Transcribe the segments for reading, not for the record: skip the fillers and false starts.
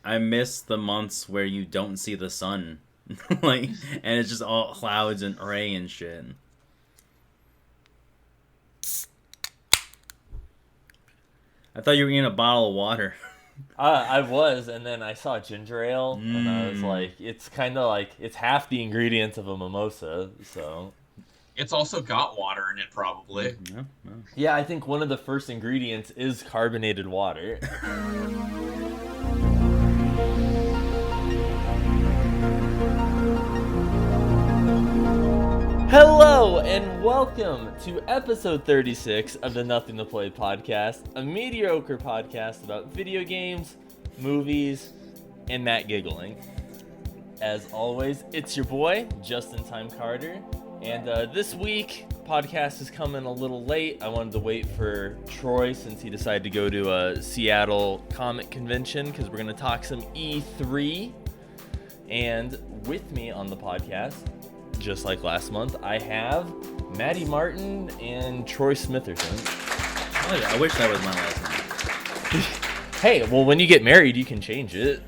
I miss the months where you don't see the sun, like, and it's just all clouds and rain and shit. I thought you were eating a bottle of water. I was, and then I saw ginger ale, and I was like, it's kind of like, it's half the ingredients of a mimosa, so... It's also got water in it, probably. Yeah, I think one of the first ingredients is carbonated water. Hello, and welcome to episode 36 of the Nothing to Play podcast, a mediocre podcast about video games, movies, and Matt giggling. As always, it's your boy, Just-in-Time Carter, and this week, podcast is coming a little late. I wanted to wait for Troy since he decided to go to a Seattle comic convention because we're going to talk some E3. And with me on the podcast, just like last month, I have Maddie Martin and Troy Smitherson. I wish that was my last name. Hey, well, when you get married, you can change it.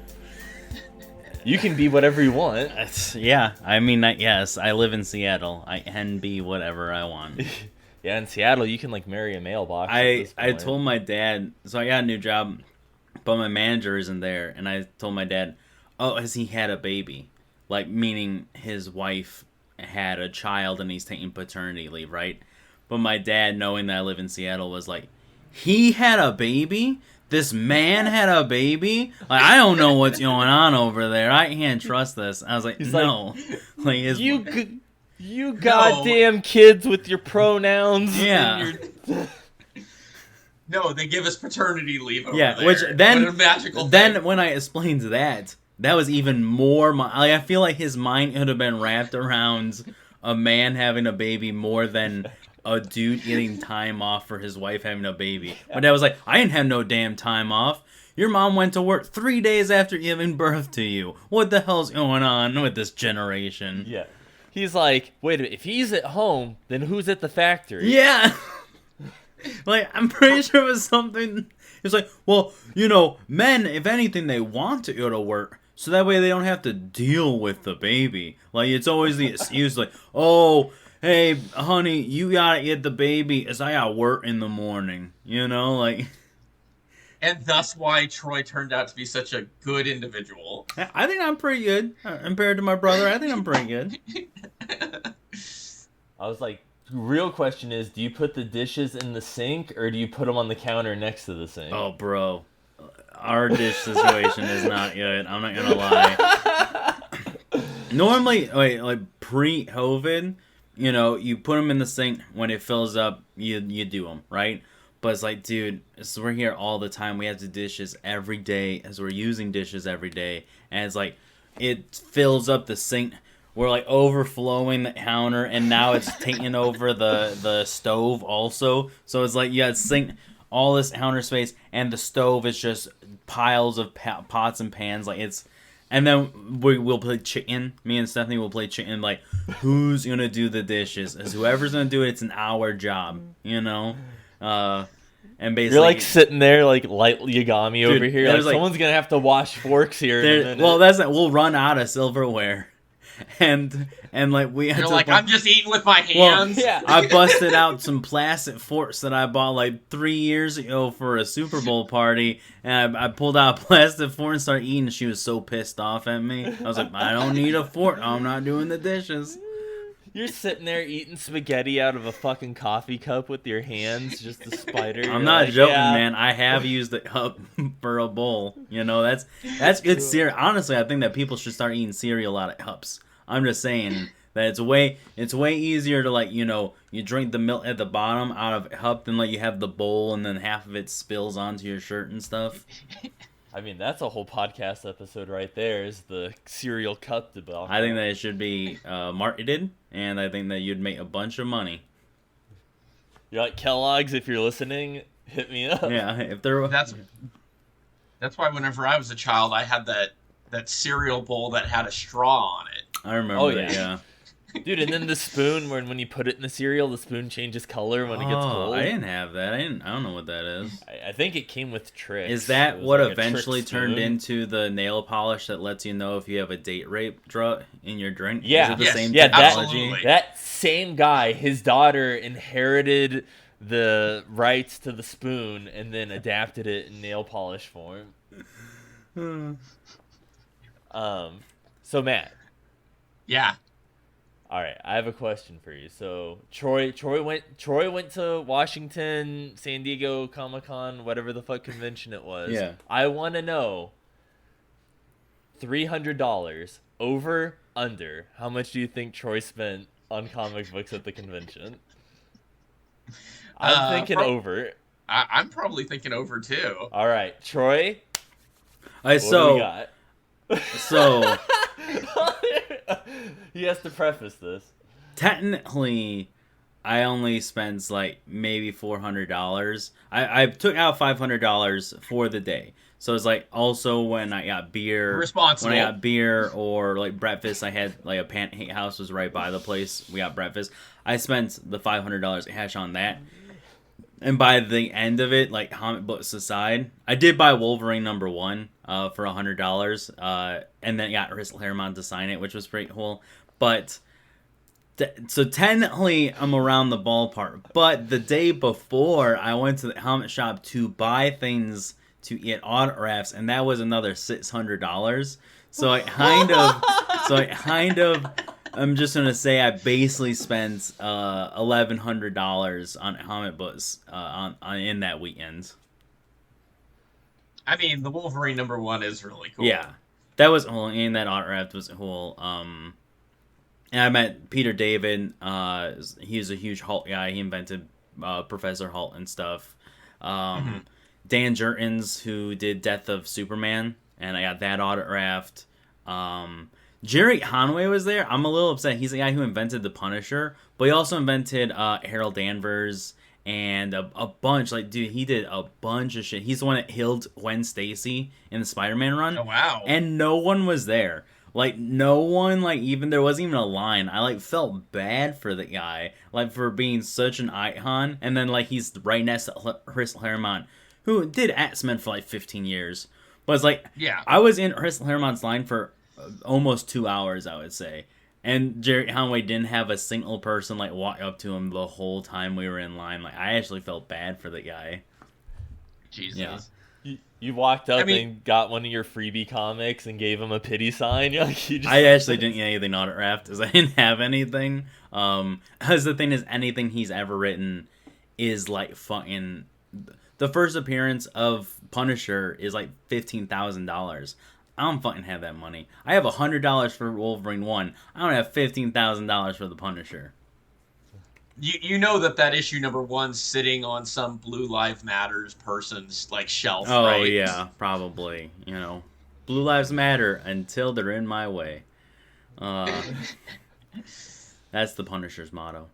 You can be whatever you want. Yeah, I mean, yes, I live in Seattle. I can be whatever I want. Yeah, in Seattle, you can, like, marry a mailbox. I told my dad, so I got a new job, but my manager isn't there, and I told my dad, oh, has he had a baby? Like, meaning his wife had a child and he's taking paternity leave, right? But my dad, knowing that I live in Seattle, was like, he had a baby? This man had a baby? Like, I don't know what's going on over there. I can't trust this. I was like, He's no. Like, you goddamn kids with your pronouns. Yeah. No, they give us paternity leave over yeah, there. which then, what a magical then thing. when I explained that was even more. I feel like his mind could have been wrapped around a man having a baby more than a dude getting time off for his wife having a baby. My dad was like, I didn't have no damn time off. Your mom went to work 3 days after giving birth to you. What the hell's going on with this generation? Yeah. He's like, wait a minute, if he's at home, then who's at the factory? Yeah. Like, I'm pretty sure it was something. It's like, well, you know, men, if anything, they want to go to work. So that way they don't have to deal with the baby. Like, it's always the excuse, like, oh, hey, honey, you gotta get the baby as I got work in the morning. You know, like... And thus why Troy turned out to be such a good individual. I think I'm pretty good. Compared to my brother, I think I'm pretty good. I was like, real question is, do you put the dishes in the sink or do you put them on the counter next to the sink? Oh, bro. Our dish situation is not good. I'm not gonna lie. Normally, like pre-COVID, you know, you put them in the sink. When it fills up, you do them, right? But it's like, dude, so we're here all the time. We have to dishes every day as we're using dishes every day. And it's like, it fills up the sink. We're like overflowing the counter. And now it's taking over the stove also. So it's like, you got sink, all this counter space. And the stove is just piles of pots and pans. Like, it's... And then we'll play chicken. Me and Stephanie will play chicken. Like, who's going to do the dishes? As whoever's going to do it, it's an hour job, you know? And basically, you're like sitting there like light Yagami dude, over here. Like, someone's gonna have to wash forks here in a minute. Well, that's it. We'll run out of silverware, and like we. You're like, I'm just eating with my hands. Well, yeah. I busted out some plastic forks that I bought like 3 years ago for a Super Bowl party, and I pulled out a plastic fork and started eating. She was so pissed off at me. I was like, I don't need a fork. I'm not doing the dishes. You're sitting there eating spaghetti out of a fucking coffee cup with your hands, just a spider. I'm not joking, man. I have used the cup for a bowl. You know, that's good cereal. Honestly, I think that people should start eating cereal out of cups. I'm just saying that it's way easier to, like, you know, you drink the milk at the bottom out of a cup than like you have the bowl and then half of it spills onto your shirt and stuff. I mean, that's a whole podcast episode right there, is the cereal cup debacle. I think that it should be marketed, and I think that you'd make a bunch of money. You're like, Kellogg's, if you're listening, hit me up. Yeah, if there. That's why whenever I was a child, I had that cereal bowl that had a straw on it. I remember that, yeah. Dude, and then the spoon, when you put it in the cereal, the spoon changes color when it gets cold. I didn't have that. I don't know what that is. I think it came with tricks. Is that It was what like a eventually trick turned spoon. into the nail polish that lets you know if you have a date rape drug in your drink? Yeah. Is it the Yes. same Yeah, technology? absolutely. That same guy, his daughter inherited the rights to the spoon and then adapted it in nail polish form. So Matt, Yeah. all right, I have a question for you. So Troy went to Washington, San Diego Comic-Con, whatever the fuck convention it was. Yeah. I want to know $300 over under. How much do you think Troy spent on comic books at the convention? I'm thinking over. I'm probably thinking over too. All right, Troy. Alright, What do we got? so He has to preface this. technically, I only spent like maybe $400. I took out $500 for the day. So it's like also when I got beer, Responsible. when I got beer or like breakfast, I had like a pancake house was right by the place. We got breakfast. I spent the $500 cash on that. And by the end of it, like comic books aside, I did buy Wolverine #1 for $100, and then got Chris Claremont to sign it, which was pretty cool. But so technically, I'm around the ballpark. But the day before, I went to the comic shop to buy things to get autographs, and that was another $600. So I kind of. I'm just gonna say I basically spent $1,100 on comic books on in that weekend. I mean, the Wolverine #1 is really cool. Yeah, that was cool, and that autograph was cool. And I met Peter David. He's a huge Hulk guy. He invented Professor Hulk and stuff. Dan Jurgens, who did Death of Superman, and I got that autographed. Jerry Conway was there. I'm a little upset. He's the guy who invented the Punisher, but he also invented Harold Danvers and a bunch. Like, dude, he did a bunch of shit. He's the one that killed Gwen Stacy in the Spider-Man run. Oh wow. And no one was there. Like, no one, like, even, there wasn't even a line. I, like, felt bad for the guy, like, for being such an icon. And then, like, he's right next to Chris Claremont, who did X-Men for, like, 15 years. But it's like, Yeah. I was in Chris Claremont's line for almost 2 hours, I would say. And Jerry Conway didn't have a single person, like, walk up to him the whole time we were in line. Like, I actually felt bad for the guy. Jesus. Yeah. You walked up I mean- and got one of your freebie comics and gave him a pity sign. Like, you just... I actually didn't get anything autographed because I didn't have anything. Because the thing is, anything he's ever written is like fucking. The first appearance of Punisher is like $15,000. I don't fucking have that money. I have $100 for Wolverine 1. I don't have $15,000 for the Punisher. You know that issue #1's sitting on some Blue Lives Matters person's like shelf, Oh, right? yeah, probably. You know, Blue Lives Matter until they're in my way. That's the Punisher's motto.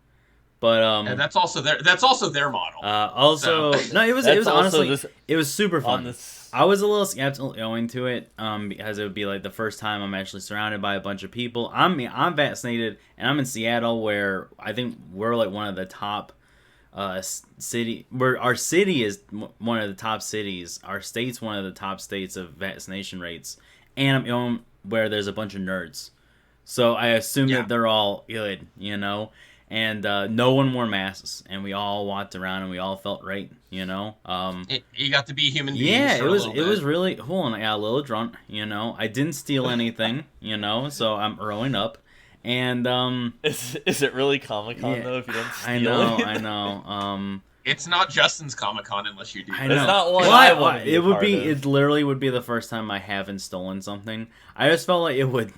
But And that's also their model. also, So- no, it was That's also honestly this- it was super on fun. this. I was a little skeptical going to it, because it would be like the first time I'm actually surrounded by a bunch of people. I'm vaccinated, and I'm in Seattle, where I think we're like one of the top city. Where our city is one of the top cities. Our state's one of the top states of vaccination rates, and I'm in where there's a bunch of nerds. So I assume Yeah. that they're all good, you know. And no one wore masks, and we all walked around, and we all felt right, you know. You got to be human beings. Yeah, for it a was little it was bit. really cool, and I got a little drunk, you know. I didn't steal anything, you know, so I'm growing up, and Is it really Comic-Con yeah, though? If you don't steal I know, it? I know. It's not Justin's Comic-Con unless you do. I that. know. not one Well, I wanna be it a would part be. of. It literally would be the first time I haven't stolen something. I just felt like it would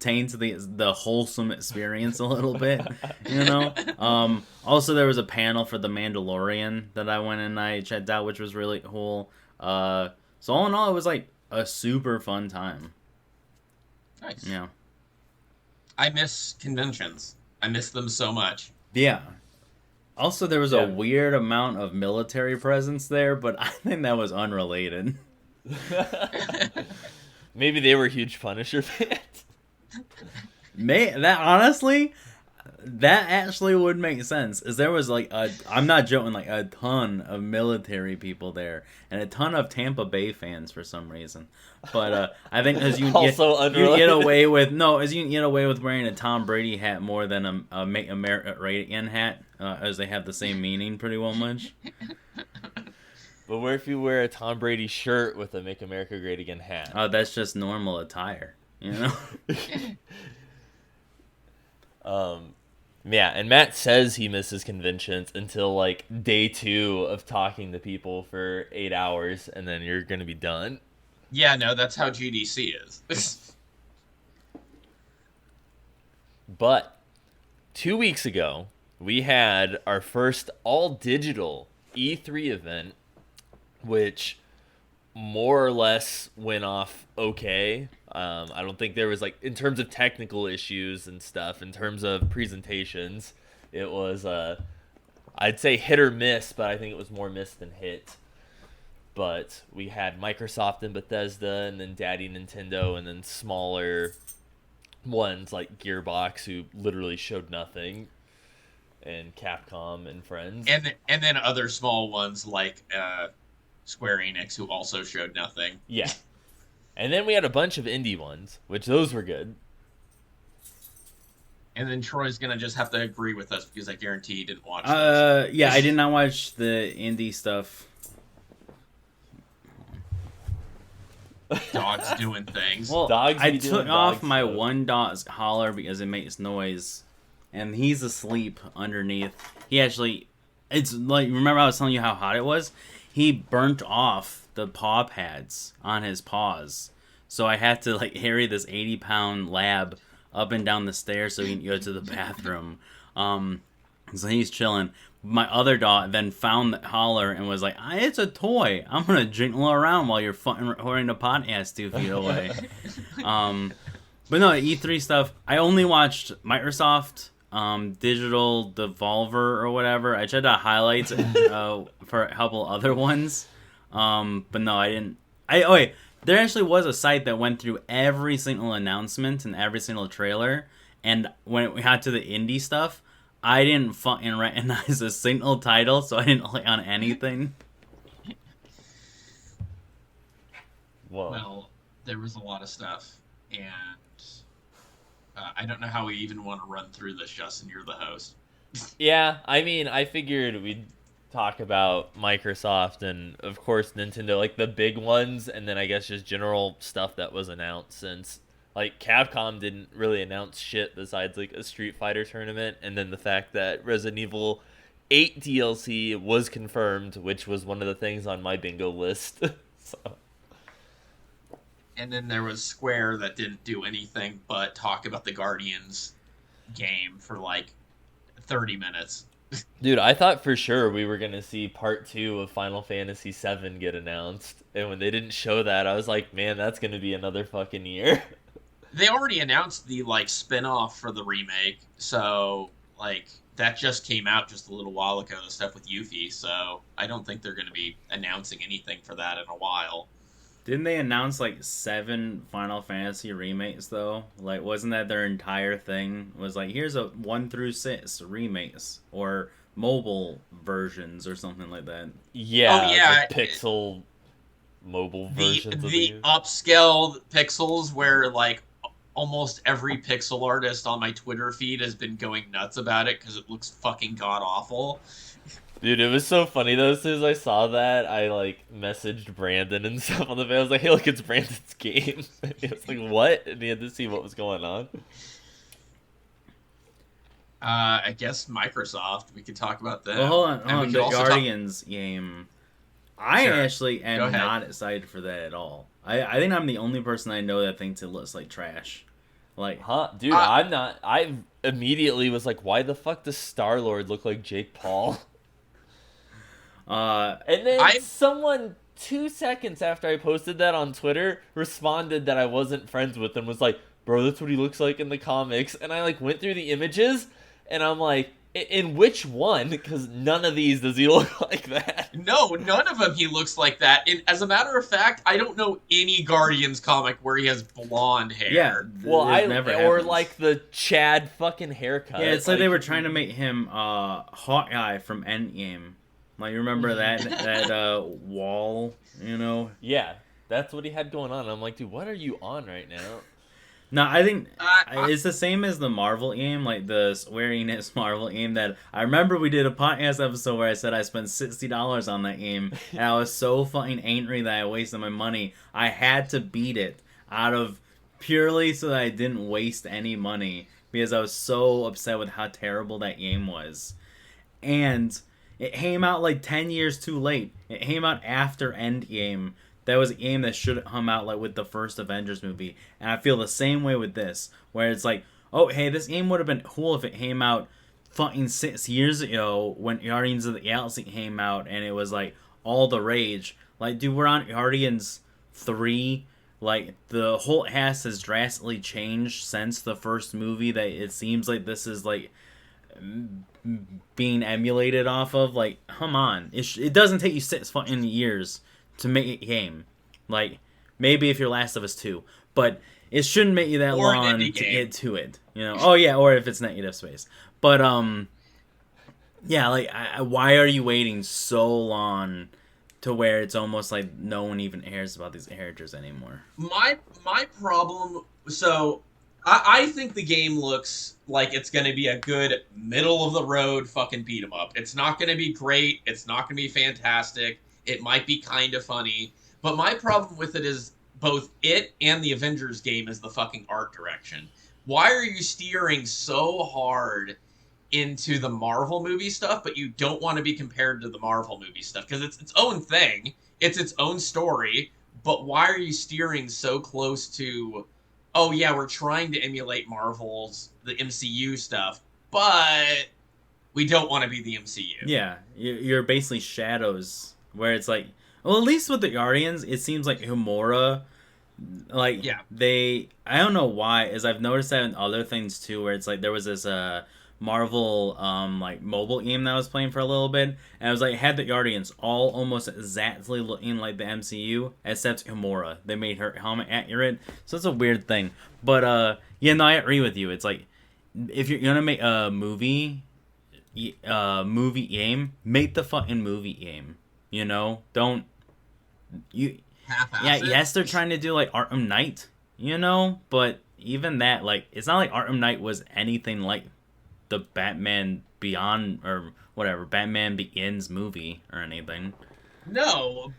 taint the wholesome experience a little bit, you know. Also, there was a panel for The Mandalorian that I went and I checked out, which was really cool. So all in all, it was like a super fun time. Nice. Yeah. I miss conventions. I miss them so much. Yeah. Also, there was Yeah. a weird amount of military presence there, but I think that was unrelated. Maybe they were huge Punisher fans. That honestly, that actually would make sense. Is there was like I'm not joking, like a ton of military people there and a ton of Tampa Bay fans for some reason. But I think as you get away with wearing a Tom Brady hat more than a Make America Great Again hat, as they have the same meaning pretty well much. But what if you wear a Tom Brady shirt with a Make America Great Again hat? Oh, that's just normal attire, you know. Yeah, and Matt says he misses conventions until like day 2 of talking to people for 8 hours, and then you're gonna be done. Yeah, no, that's how GDC is. But 2 weeks ago, we had our first all-digital E3 event, which more or less went off okay. I don't think there was, like, in terms of technical issues and stuff, in terms of presentations, it was, I'd say hit or miss, but I think it was more miss than hit. But we had Microsoft and Bethesda, and then Daddy Nintendo, and then smaller ones like Gearbox, who literally showed nothing, and Capcom and friends. And then other small ones like Square Enix, who also showed nothing. Yeah. And then we had a bunch of indie ones, which those were good. And then Troy's going to just have to agree with us because I guarantee he didn't watch those. Yeah, I did not watch the indie stuff. Dogs doing things. Well, I took off my one dog's collar because it makes noise. And he's asleep underneath. He actually... It's like... Remember I was telling you how hot it was? He burnt off the paw pads on his paws. So I had to like carry this 80-pound lab up and down the stairs so he can go to the bathroom. So he's chilling. My other dog then found the collar and was like, it's a toy. I'm going to jiggle around while you're fucking recording the podcast 2 feet away. But no, E3 stuff. I only watched Microsoft Digital Devolver or whatever. I checked out highlights for a couple other ones. But no, I didn't. Wait, there actually was a site that went through every single announcement and every single trailer, and when we got to the indie stuff, I didn't fucking recognize a single title, so I didn't click on anything. Whoa. Well, there was a lot of stuff, and I don't know how we even want to run through this, Justin. You're the host. Yeah, I mean, I figured we'd talk about Microsoft and, of course, Nintendo, like the big ones, and then I guess just general stuff that was announced, since like Capcom didn't really announce shit besides like a Street Fighter tournament, and then the fact that Resident Evil 8 DLC was confirmed, which was one of the things on my bingo list. So. And then there was Square that didn't do anything but talk about the Guardians game for like 30 minutes. Dude, I thought for sure we were going to see part 2 of Final Fantasy VII get announced. And when they didn't show that, I was like, man, that's going to be another fucking year. They already announced the like spin-off for the remake. So like that just came out just a little while ago, the stuff with Yuffie. So I don't think they're going to be announcing anything for that in a while. Didn't they announce like 7 Final Fantasy remakes though? Like, wasn't that their entire thing? Was like, here's a 1 through 6 remakes or mobile versions or something like that. Yeah, oh, yeah. The pixel mobile versions. The upscaled pixels where like almost every pixel artist on my Twitter feed has been going nuts about it because it looks fucking god awful. Dude, it was so funny though. As soon as I saw that, I like messaged Brandon and stuff on the video. I was like, "Hey, look, it's Brandon's game." He was like, "What?" And he had to see what was going on. I guess Microsoft. We could talk about that. Well, hold on. The Guardians game. I actually am not excited for that at all. I think I'm the only person I know that thinks it looks like trash. Like, dude, I'm not. I immediately was like, "Why the fuck does Star-Lord look like Jake Paul?" And then someone 2 seconds after I posted that on Twitter responded that I wasn't friends with and was like, "Bro, that's what he looks like in the comics." And I like went through the images and I'm like, In which one? Because none of these does he look like that. No, none of them he looks like that. And as a matter of fact, I don't know any Guardians comic where he has blonde hair. Yeah, Well, never or happens. like the Chad fucking haircut. Yeah, it's like they were trying to make him Hawkeye from Endgame. Like, you remember that wall, you know? Yeah, that's what he had going on. I'm like, dude, what are you on right now? No, I think it's the same as the Marvel game, like the Square Enix Marvel game. That I remember we did a podcast episode where I said I spent $60 on that game, and I was so fucking angry that I wasted my money. I had to beat it out of purely so that I didn't waste any money because I was so upset with how terrible that game was. And it came out like 10 years too late. It came out after Endgame. That was a game that should have come out like with the first Avengers movie. And I feel the same way with this, where it's like, oh, hey, this game would have been cool if it came out fucking 6 years ago when Guardians of the Galaxy came out and it was like all the rage. Like, dude, we're on Guardians 3. Like, the whole cast has drastically changed since the first movie that it seems like this is like being emulated off of. Like, come on. It doesn't take you 6 fucking years to make a game. Like, maybe if you're Last of Us 2, but it shouldn't make you that Or long to game. get to it, you know? Oh yeah, or if it's negative space. But yeah, like, why are you waiting so long to where it's almost like no one even cares about these characters anymore? My problem, so I think the game looks like it's going to be a good middle of the road fucking beat 'em up. It's not going to be great. It's not going to be fantastic. It might be kind of funny, but my problem with it is both it and the Avengers game is the fucking art direction. Why are you steering so hard into the Marvel movie stuff, but you don't want to be compared to the Marvel movie stuff? Because it's its own thing. It's its own story, but why are you steering so close to, oh yeah, we're trying to emulate Marvel's, the MCU stuff, but we don't want to be the MCU. Yeah, you're basically shadows. Where it's like, well, at least with the Guardians, it seems like Homura, like, Yeah. I don't know why, as I've noticed that in other things too, where it's like, there was this Marvel, like, mobile game that I was playing for a little bit, and it was like, it had the Guardians all almost exactly looking like the MCU, except Homura. They made her helmet accurate, so it's a weird thing. But, yeah, no, I agree with you. It's like, if you're gonna make a movie game, make the fucking movie game. You know, don't you? Yeah, yes, they're trying to do like Arkham Knight, you know, but even that, like, it's not like Arkham Knight was anything like the Batman Beyond or whatever, Batman Begins movie or anything. No,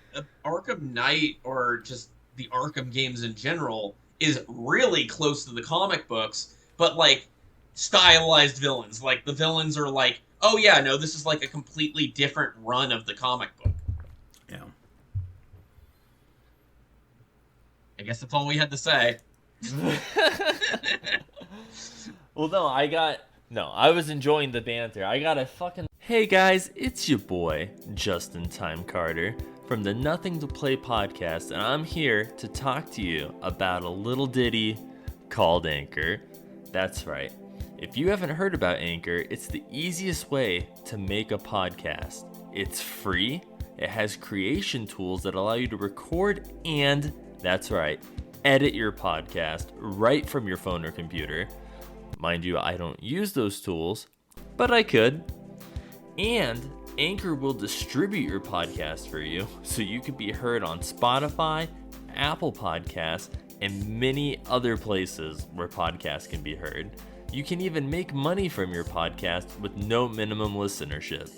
Arkham Knight or just the Arkham games in general is really close to the comic books, but like stylized villains. Like the villains are like, oh yeah, no, this is like a completely different run of the comic book. Yeah. I guess that's all we had to say. Well, no, I was enjoying the banter. I got a fucking... Hey guys, it's your boy, Justin Time Carter, from the Nothing to Play podcast, and I'm here to talk to you about a little ditty called Anchor. That's right. If you haven't heard about Anchor, it's the easiest way to make a podcast. It's free. It has creation tools that allow you to record and, that's right, edit your podcast right from your phone or computer. Mind you, I don't use those tools, but I could. And Anchor will distribute your podcast for you so you can be heard on Spotify, Apple Podcasts, and many other places where podcasts can be heard. You can even make money from your podcast with no minimum listenership,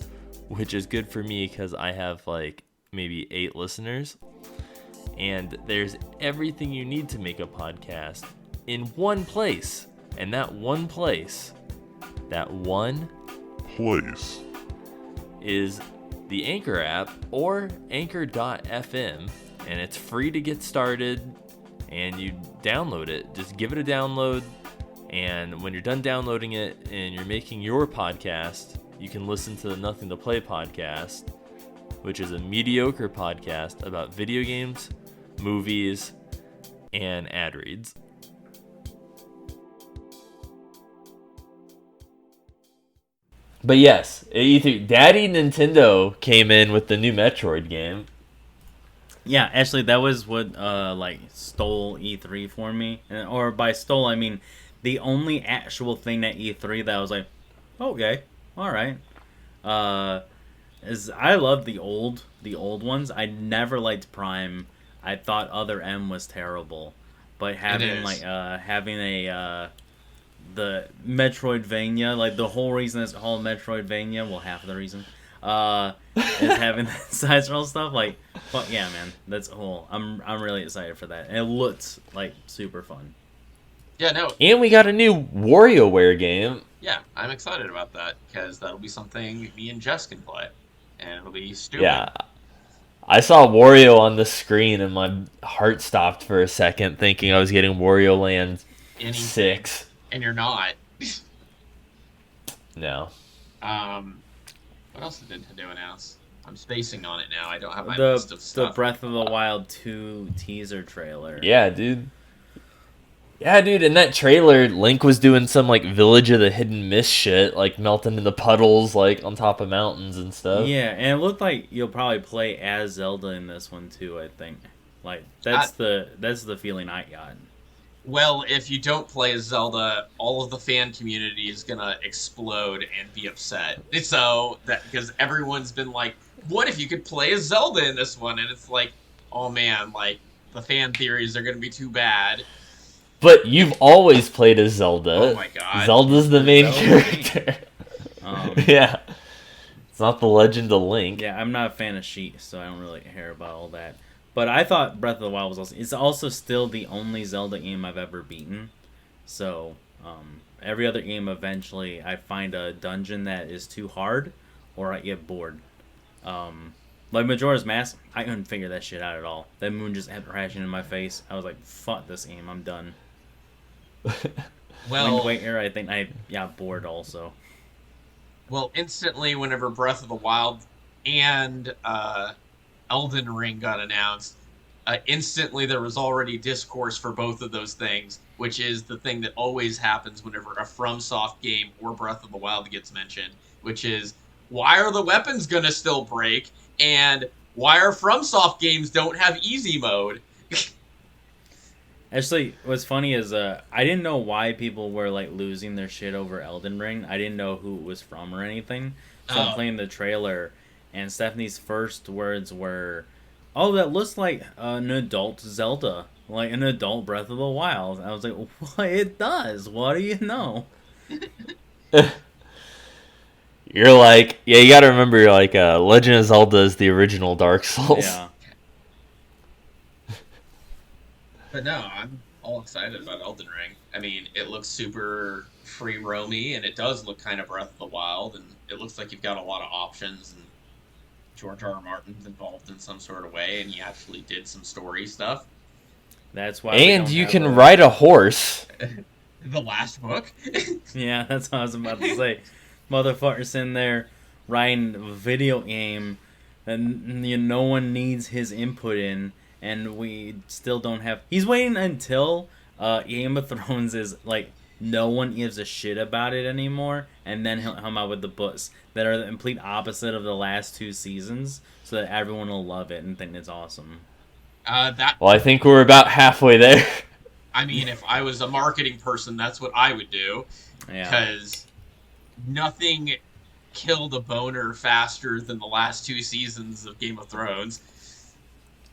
which is good for me because I have like maybe 8 listeners. And there's everything you need to make a podcast in one place. And that one place is the Anchor app or Anchor.fm. And it's free to get started. And you download it. Just give it a download. And when you're done downloading it and you're making your podcast, you can listen to the Nothing to Play podcast, which is a mediocre podcast about video games, movies, and ad reads. But yes, E3, Daddy Nintendo came in with the new Metroid game. Yeah, actually, that was what stole E3 for me. Or by stole, I mean the only actual thing at E3 that I was like, okay, all right. Is I love the old ones. I never liked Prime. I thought Other M was terrible, but having a the Metroidvania, like the whole reason it's called Metroidvania, well, half of the reason, is having that side scroll stuff. Like, fuck yeah, man, that's cool. I'm really excited for that, and it looks like super fun. Yeah, no. And we got a new WarioWare game. Yeah, I'm excited about that because that'll be something me and Jess can play, and it'll be stupid. Yeah. I saw Wario on the screen and my heart stopped for a second, thinking I was getting Wario Land 6. And you're not. No. What else did Nintendo announce? I'm spacing on it now. I don't have my the list of stuff. the Breath of the Wild 2 teaser trailer. Yeah, dude. Yeah, dude, in that trailer, Link was doing some, like, Village of the Hidden Mist shit, like, melting in the puddles, like, on top of mountains and stuff. Yeah, and it looked like you'll probably play as Zelda in this one, too, I think. Like, that's the feeling I got. Well, if you don't play as Zelda, all of the fan community is gonna explode and be upset. So, because everyone's been like, what if you could play as Zelda in this one? And it's like, oh man, like, the fan theories are gonna be too bad. But you've always played as Zelda. Oh my god. Zelda's the main character. Yeah. It's not the Legend of Link. Yeah, I'm not a fan of Sheet, so I don't really care about all that. But I thought Breath of the Wild was also... It's also still the only Zelda game I've ever beaten. So, every other game, eventually, I find a dungeon that is too hard, or I get bored. Like Majora's Mask, I couldn't figure that shit out at all. That moon just kept crashing in my face. I was like, fuck this game, I'm done. Well, Wind Waker, I think I got bored also. Well, instantly, whenever Breath of the Wild and Elden Ring got announced, instantly there was already discourse for both of those things, which is the thing that always happens whenever a FromSoft game or Breath of the Wild gets mentioned, which is, why are the weapons gonna still break, and why are FromSoft games don't have easy mode? Actually, what's funny is I didn't know why people were like losing their shit over Elden Ring. I didn't know who it was from or anything. So I'm playing the trailer, and Stephanie's first words were, "Oh, that looks like an adult Zelda, like an adult Breath of the Wild." I was like, "What? It does? What do you know?" You're like, yeah, you gotta remember, you're like, Legend of Zelda is the original Dark Souls. Yeah. But no, I'm all excited about Elden Ring. I mean, it looks super free roamy, and it does look kind of Breath of the Wild, and it looks like you've got a lot of options, and George R. R. Martin's involved in some sort of way, and he actually did some story stuff. That's why. And you can ride a horse. The last book? Yeah, that's what I was about to say. Motherfucker's in there writing a video game, and no one needs his input in. And we still don't have... He's waiting until Game of Thrones is, like, no one gives a shit about it anymore. And then he'll come out with the books that are the complete opposite of the last 2 seasons. So that everyone will love it and think it's awesome. Well, I think we're about halfway there. I mean, if I was a marketing person, that's what I would do. Yeah. Because nothing killed a boner faster than the last 2 seasons of Game of Thrones.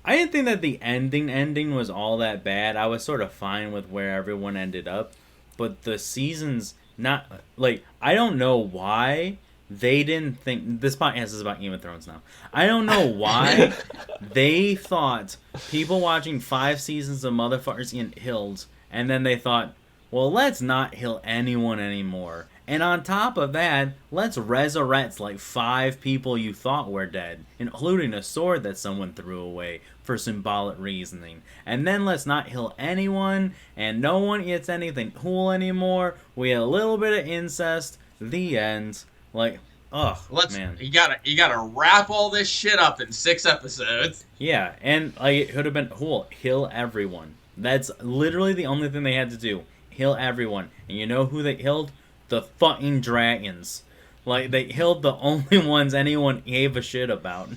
I didn't think that the ending was all that bad. I was sort of fine with where everyone ended up. But the seasons, not... Like, I don't know why they didn't think... This podcast is about Game of Thrones now. I don't know why they thought people watching 5 seasons of motherfuckers getting killed, and then they thought, well, let's not kill anyone anymore. And on top of that, let's resurrect like 5 people you thought were dead, including a sword that someone threw away for symbolic reasoning. And then let's not kill anyone, and no one gets anything cool anymore. We had a little bit of incest. The end. Like, ugh, man. You gotta wrap all this shit up in 6 episodes. Yeah, and like it could have been cool. Kill everyone. That's literally the only thing they had to do. Kill everyone. And you know who they killed? The fucking dragons. Like, they killed the only ones anyone gave a shit about.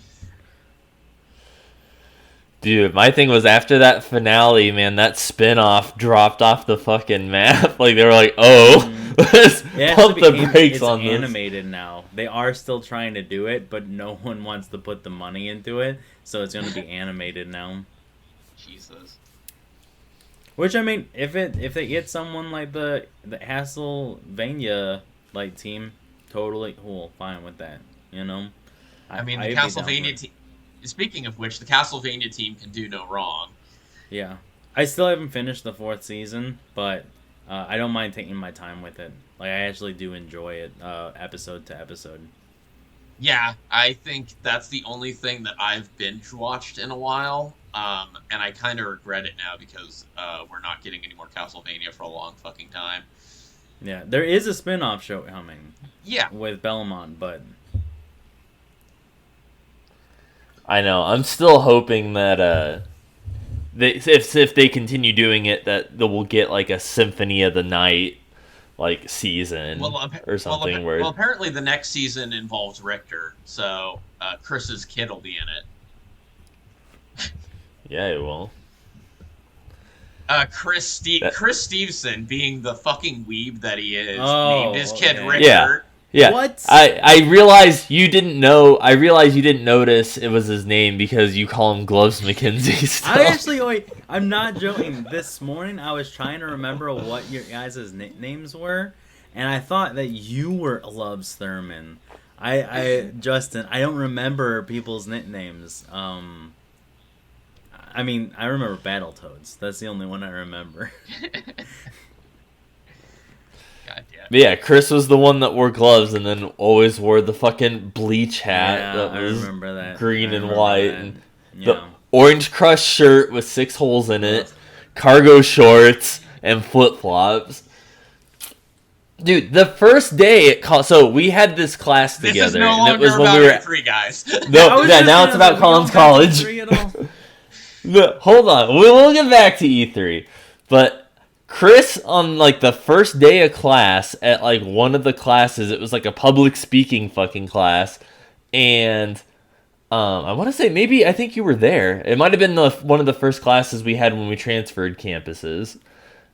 Dude, my thing was after that finale, man, that spin-off dropped off the fucking map. Like, they were like, let's pump the brakes on this. It's animated now. They are still trying to do it, but no one wants to put the money into it, so it's going to be animated now. Jesus. Which, I mean, if they get someone like the Castlevania like team, totally cool, fine with that, you know? I mean, the Castlevania team... Speaking of which, the Castlevania team can do no wrong. Yeah. I still haven't finished the 4th season, but I don't mind taking my time with it. Like, I actually do enjoy it episode to episode. Yeah, I think that's the only thing that I've binge-watched in a while, and I kind of regret it now because we're not getting any more Castlevania for a long fucking time. Yeah, there is a spin-off show coming. Yeah. With Belmont, but... I know. I'm still hoping that if they continue doing it, that we'll get like a Symphony of the Night like season or something. Well, apparently the next season involves Richter, so Chris's kid will be in it. Yeah, it will. Chris Stevenson, being the fucking weeb that he is, named his kid Richter. Yeah. Yeah, what? I realized you didn't know. I realized you didn't notice it was his name because you call him Gloves McKenzie still. I'm not joking. This morning I was trying to remember what your guys' nicknames were, and I thought that you were Gloves Thurman. Justin, I don't remember people's nicknames. I mean, I remember Battletoads. That's the only one I remember. But yeah, Chris was the one that wore gloves and then always wore the fucking bleach hat that was remember that. green and white. And the Orange Crush shirt with 6 holes in it, cargo shorts, and flip-flops. Dude, the first day so we had this class together. This is no longer and it was when we were 3 guys. Now it's about Collins College. Hold on, we'll get back to E3. But Chris, on like the first day of class at like one of the classes, it was like a public speaking fucking class, and I want to say I think you were there. It might have been one of the first classes we had when we transferred campuses.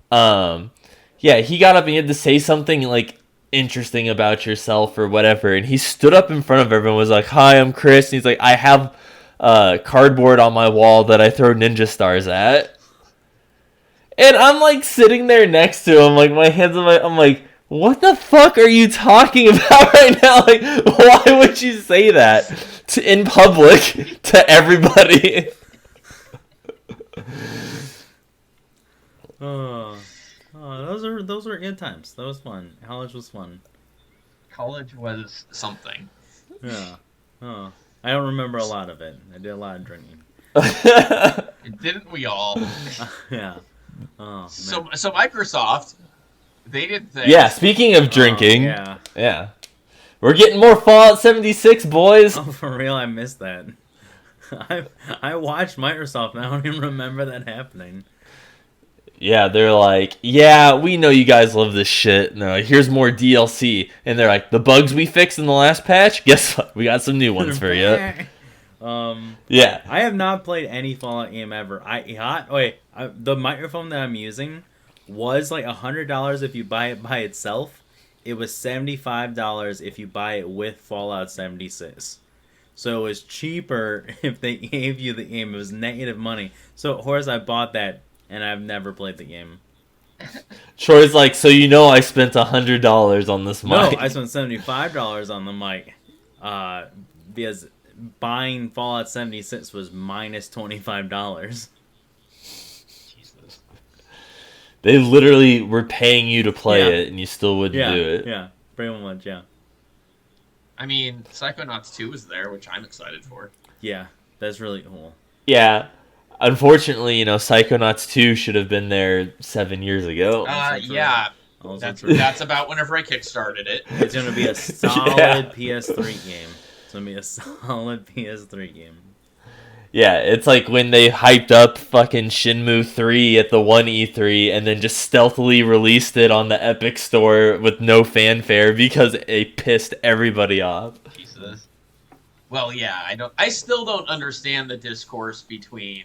Yeah, he got up and he had to say something like interesting about yourself or whatever, and he stood up in front of everyone and was like, "Hi, I'm Chris," and he's like, "I have cardboard on my wall that I throw ninja stars at." And I'm like sitting there next to him, like my hands on I'm like, what the fuck are you talking about right now? Like, why would you say that in public to everybody? Those were good times. That was fun. College was fun. College was something. Yeah. Oh, I don't remember a lot of it. I did a lot of drinking. Didn't we all? Yeah. Oh, so Microsoft, they did things. Yeah, speaking of drinking, yeah, we're getting more Fallout 76, boys. Oh, for real, I missed that. I watched Microsoft, and I don't even remember that happening. Yeah, they're like, yeah, we know you guys love this shit. No, here's more DLC, and they're like, the bugs we fixed in the last patch, guess what? We got some new ones for you. Yeah. I have not played any Fallout game ever. The microphone that I'm using was like $100 if you buy it by itself. It was $75 if you buy it with Fallout 76. So it was cheaper if they gave you the game. It was negative money. So of course I bought that, and I've never played the game. Troy's like, so I spent $100 on this mic. No, I spent $75 on the mic. Because buying Fallout 76 was minus $25. Jesus. They literally were paying you to play it, and you still wouldn't do it. Yeah, pretty much, yeah. I mean, Psychonauts 2 is there, which I'm excited for. Yeah, that's really cool. Yeah. Unfortunately, Psychonauts 2 should have been there 7 years ago. Yeah. That's about whenever I kickstarted it. It's going to be a solid PS3 game. It's going to be a solid PS3 game. Yeah, it's like when they hyped up fucking Shenmue 3 at the one E3 and then just stealthily released it on the Epic Store with no fanfare because it pissed everybody off. Jesus. Well, yeah, I still don't understand the discourse between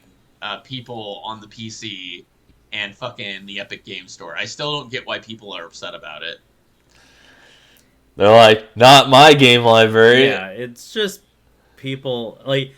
people on the PC and fucking the Epic Game Store. I still don't get why people are upset about it. They're like, not my game library. Yeah, it's just people, like,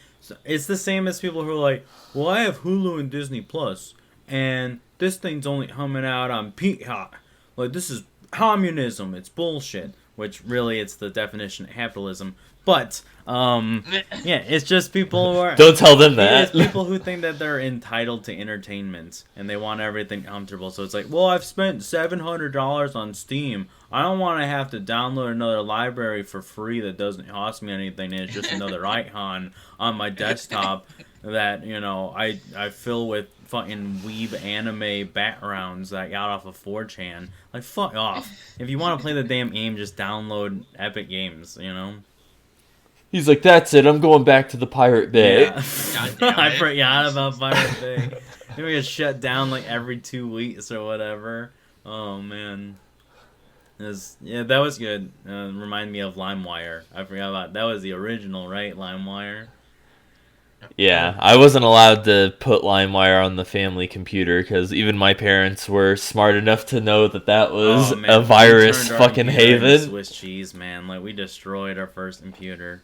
it's the same as people who are like, well, I have Hulu and Disney Plus, and this thing's only coming out on Peacock. Like, this is communism. It's bullshit. Which, really, it's the definition of capitalism. But, yeah, it's just people who are... Don't tell them that. It's people who think that they're entitled to entertainment, and they want everything comfortable. So it's like, well, I've spent $700 on Steam. I don't want to have to download another library for free that doesn't cost me anything, and it's just another icon on my desktop that, you know, I fill with fucking weeb anime backgrounds that I got off of 4chan. Like, fuck off. If you want to play the damn game, just download Epic Games, you know? He's like, that's it, I'm going back to the Pirate Bay. Yeah. I forgot about Pirate Bay. We get shut down like every 2 weeks or whatever. Oh, man. That was good. Remind me of LimeWire. I forgot about that. Was the original, right? LimeWire. Yeah, I wasn't allowed to put LimeWire on the family computer because even my parents were smart enough to know that was a virus fucking haven. Swiss cheese, man. Like, we destroyed our first computer.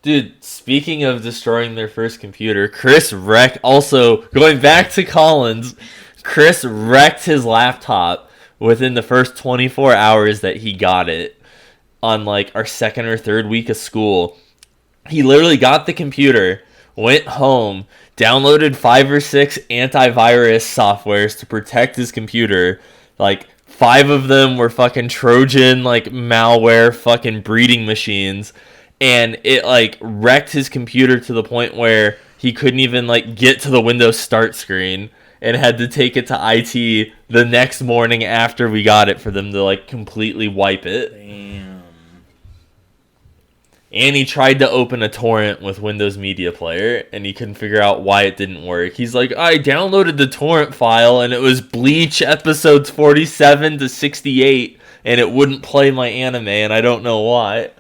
Dude, speaking of destroying their first computer, also, going back to Collins, Chris wrecked his laptop within the first 24 hours that he got it on, like, our second or third week of school. He literally got the computer, went home, downloaded 5 or 6 antivirus softwares to protect his computer. Like, 5 of them were fucking Trojan, like, malware fucking breeding machines. And it, like, wrecked his computer to the point where he couldn't even, like, get to the Windows Start screen and had to take it to IT the next morning after we got it for them to, like, completely wipe it. Damn. And he tried to open a torrent with Windows Media Player, and he couldn't figure out why it didn't work. He's like, I downloaded the torrent file, and it was Bleach episodes 47 to 68, and it wouldn't play my anime, and I don't know why.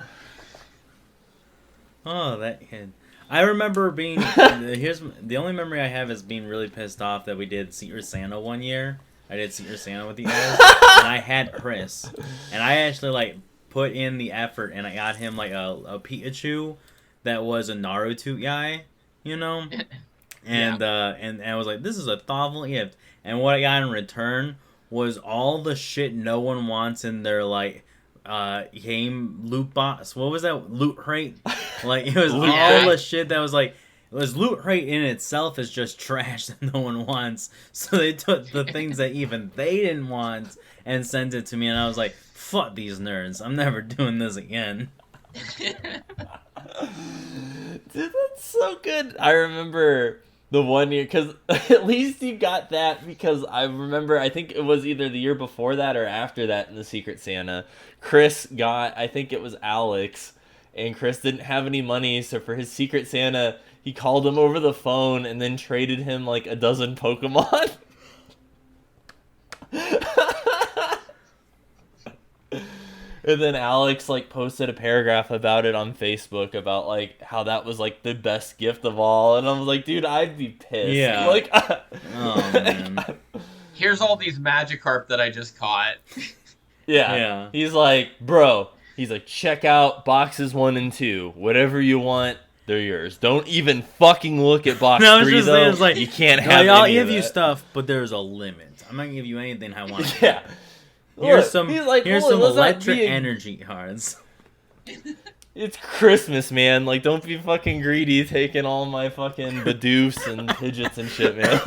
Oh, that kid. I remember being... Here's the only memory I have is being really pissed off that we did Secret Santa one year. I did Secret Santa with you guys, and I had Chris. And I actually, like, put in the effort, and I got him, like, a Pikachu that was a Naruto guy, you know? And, and I was like, this is a thoughtful gift. And what I got in return was all the shit no one wants in their, like... game loot box. What was that? Lootcrate? Like, it was all the shit that was like, it was Lootcrate in itself is just trash that no one wants. So they took the things that even they didn't want and sent it to me, and I was like, fuck these nerds. I'm never doing this again. Dude, that's so good. I remember the one year, because at least you got that, because I remember, I think it was either the year before that or after that in the Secret Santa, Chris got, I think it was Alex, and Chris didn't have any money, so for his Secret Santa, he called him over the phone and then traded him like a dozen Pokemon. And then Alex, like, posted a paragraph about it on Facebook about, like, how that was, like, the best gift of all. And I was like, dude, I'd be pissed. Yeah. Like, oh, man. Here's all these Magikarp that I just caught. Yeah. He's like, bro, he's like, check out boxes 1 and 2. Whatever you want, they're yours. Don't even fucking look at box 3, though. Saying, like, you can't have I'll any give of you that. stuff, but there's a limit. I'm not going to give you anything I want. Yeah. Here's some like, electric energy cards. It's Christmas, man. Like, don't be fucking greedy taking all my fucking Bidoofs and Pidgeots and shit, man.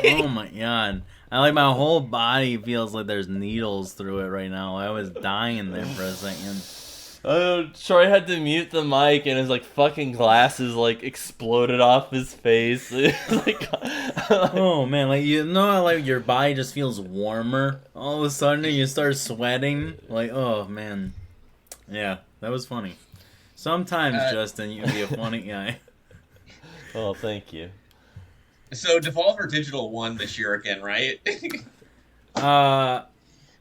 Oh my god. Like, my whole body feels like there's needles through it right now. I was dying there for a second. Troy had to mute the mic, and his like fucking glasses like exploded off his face. Like, oh man, like you know how like your body just feels warmer all of a sudden, and you start sweating. Like, oh man, yeah, that was funny. Sometimes, Justin, you can be a funny guy. Oh, thank you. So Devolver Digital won this year again, right?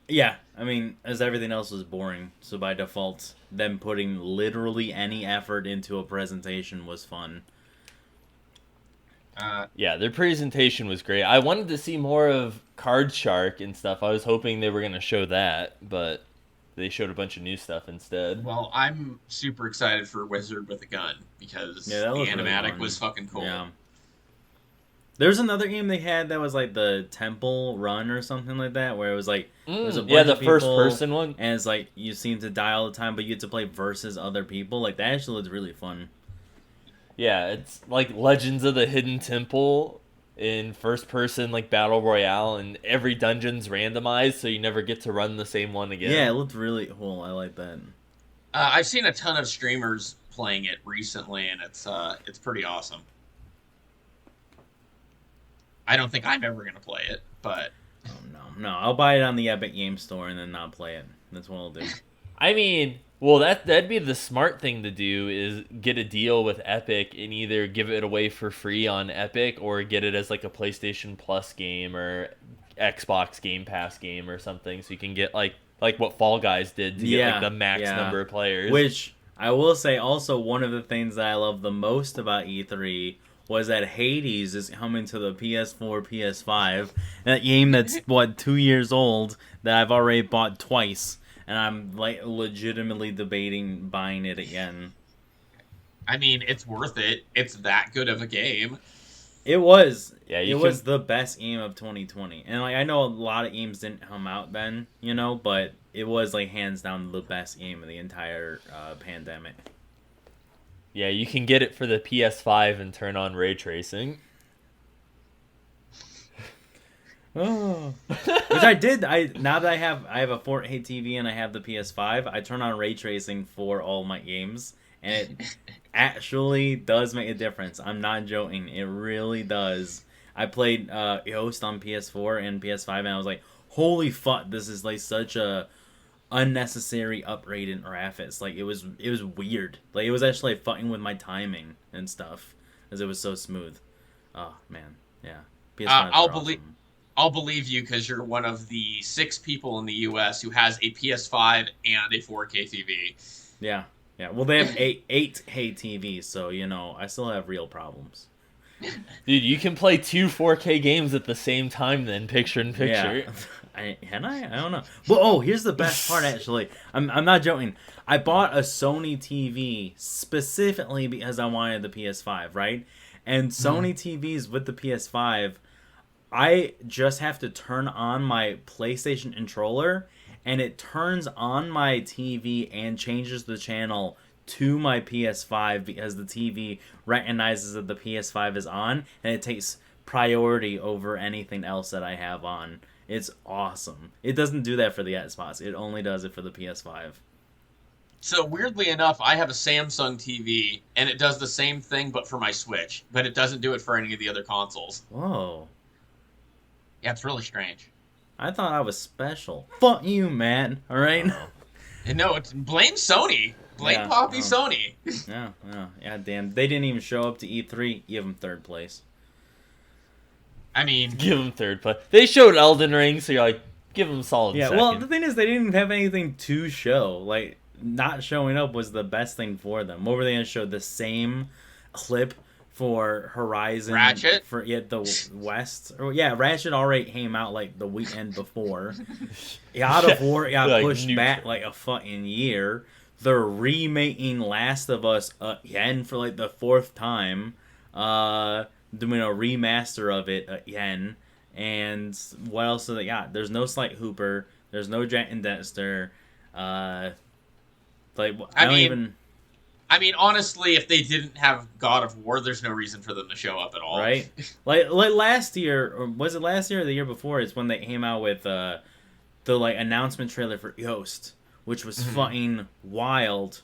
Yeah. I mean, as everything else was boring, so by default, them putting literally any effort into a presentation was fun. Yeah, their presentation was great. I wanted to see more of Card Shark and stuff. I was hoping they were going to show that, but they showed a bunch of new stuff instead. Well, I'm super excited for Wizard with a Gun because the animatic really was fucking cool. Yeah. There's another game they had that was like the Temple Run or something like that, where it was like there's a bunch of people, first person one, and it's like you seem to die all the time, but you get to play versus other people. Like that actually looks really fun. Yeah, it's like Legends of the Hidden Temple in first person like battle royale, and every dungeon's randomized, so you never get to run the same one again. Yeah, it looked really cool. I like that. I've seen a ton of streamers playing it recently, and it's pretty awesome. I don't think I'm ever gonna play it, but no, I'll buy it on the Epic Game Store and then not play it. That's what I'll do. I mean, well, that'd be the smart thing to do is get a deal with Epic and either give it away for free on Epic or get it as like a PlayStation Plus game or Xbox Game Pass game or something, so you can get like what Fall Guys did to get like the max number of players. Which I will say, also one of the things that I love the most about E3 was that Hades is coming to the PS4, PS5. That game that's, 2 years old that I've already bought twice. And I'm, like, legitimately debating buying it again. I mean, it's worth it. It's that good of a game. It was. Yeah, it was the best game of 2020. And, like, I know a lot of games didn't come out then, you know, but it was, like, hands down the best game of the entire pandemic. Yeah, you can get it for the PS5 and turn on ray tracing. Oh, which I did. Now that I have a 4K TV and I have the PS5, I turn on ray tracing for all my games, and it actually does make a difference. I'm not joking. It really does. I played Ghost on PS4 and PS5, and I was like, "Holy fuck! This is like such a unnecessary upgrade in graphics." Like it was weird. Like it was actually like, fucking with my timing and stuff, as it was so smooth. Oh man, yeah. I'll believe you because you're one of the 6 people in the U.S. who has a PS5 and a 4K TV. Yeah. Well, they have 8K TVs, so you know I still have real problems. Dude, you can play 2 4K games at the same time then, picture in picture. Yeah. I don't know. Well, here's the best part, actually. I'm not joking. I bought a Sony TV specifically because I wanted the PS5, right? And Sony TVs with the PS5, I just have to turn on my PlayStation controller, and it turns on my TV and changes the channel to my PS5 because the TV recognizes that the PS5 is on, and it takes priority over anything else that I have on. It's awesome. It doesn't do that for the Xbox. It only does it for the PS5. So weirdly enough, I have a Samsung TV, and it does the same thing, but for my Switch. But it doesn't do it for any of the other consoles. Whoa. Yeah, it's really strange. I thought I was special. Fuck you, man. All right. No, blame Sony. Blame Poppy Sony. Yeah. Damn. They didn't even show up to E3. Give them third place. I mean, give them third place. They showed Elden Ring, so you're like, give them a solid second. Well, the thing is, they didn't have anything to show. Like, not showing up was the best thing for them. What were they going to show? The same clip for Horizon? Ratchet? For the West? Ratchet already came out, like, the weekend before. God of War got pushed back, like, a fucking year. They're remaking Last of Us again for, like, the 4th time. Doing a remaster of it again, and what else do they got? There's no Slight Hooper, there's no Jack and Dexter. I mean, honestly, if they didn't have God of War, there's no reason for them to show up at all. Right? like last year, or was it last year or the year before? It's when they came out with the like announcement trailer for Ghost, which was fucking wild.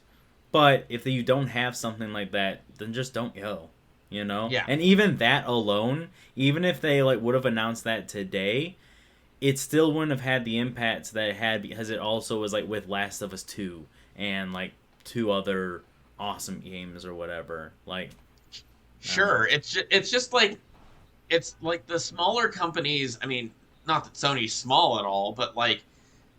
But if you don't have something like that, then just don't go. You know? Yeah. And even that alone, even if they like would have announced that today, it still wouldn't have had the impacts that it had because it also was like with Last of Us 2 and like 2 other awesome games or whatever. Like, sure, it's just like, it's like the smaller companies. I mean, not that Sony's small at all, but like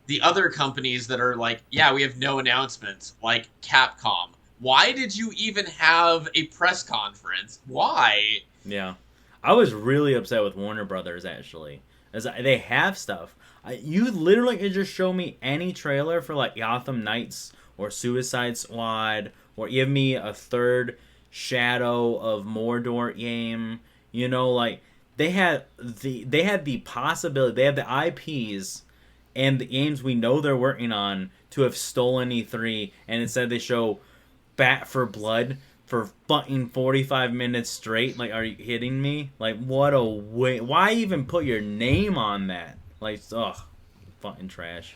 the other companies that are like, yeah, we have no announcements, like Capcom. Why did you even have a press conference? Why? yeah. I was really upset with Warner Brothers, actually. As they have stuff. You literally could just show me any trailer for, like, Gotham Knights or Suicide Squad, or give me a third Shadow of Mordor game. You know, like, they had the possibility, they have the IPs and the games we know they're working on to have stolen E3, and instead they show Bat for Blood for fucking 45 minutes straight. Like, are you kidding me? Like, what a way. Why even put your name on that? Like, ugh, fucking trash.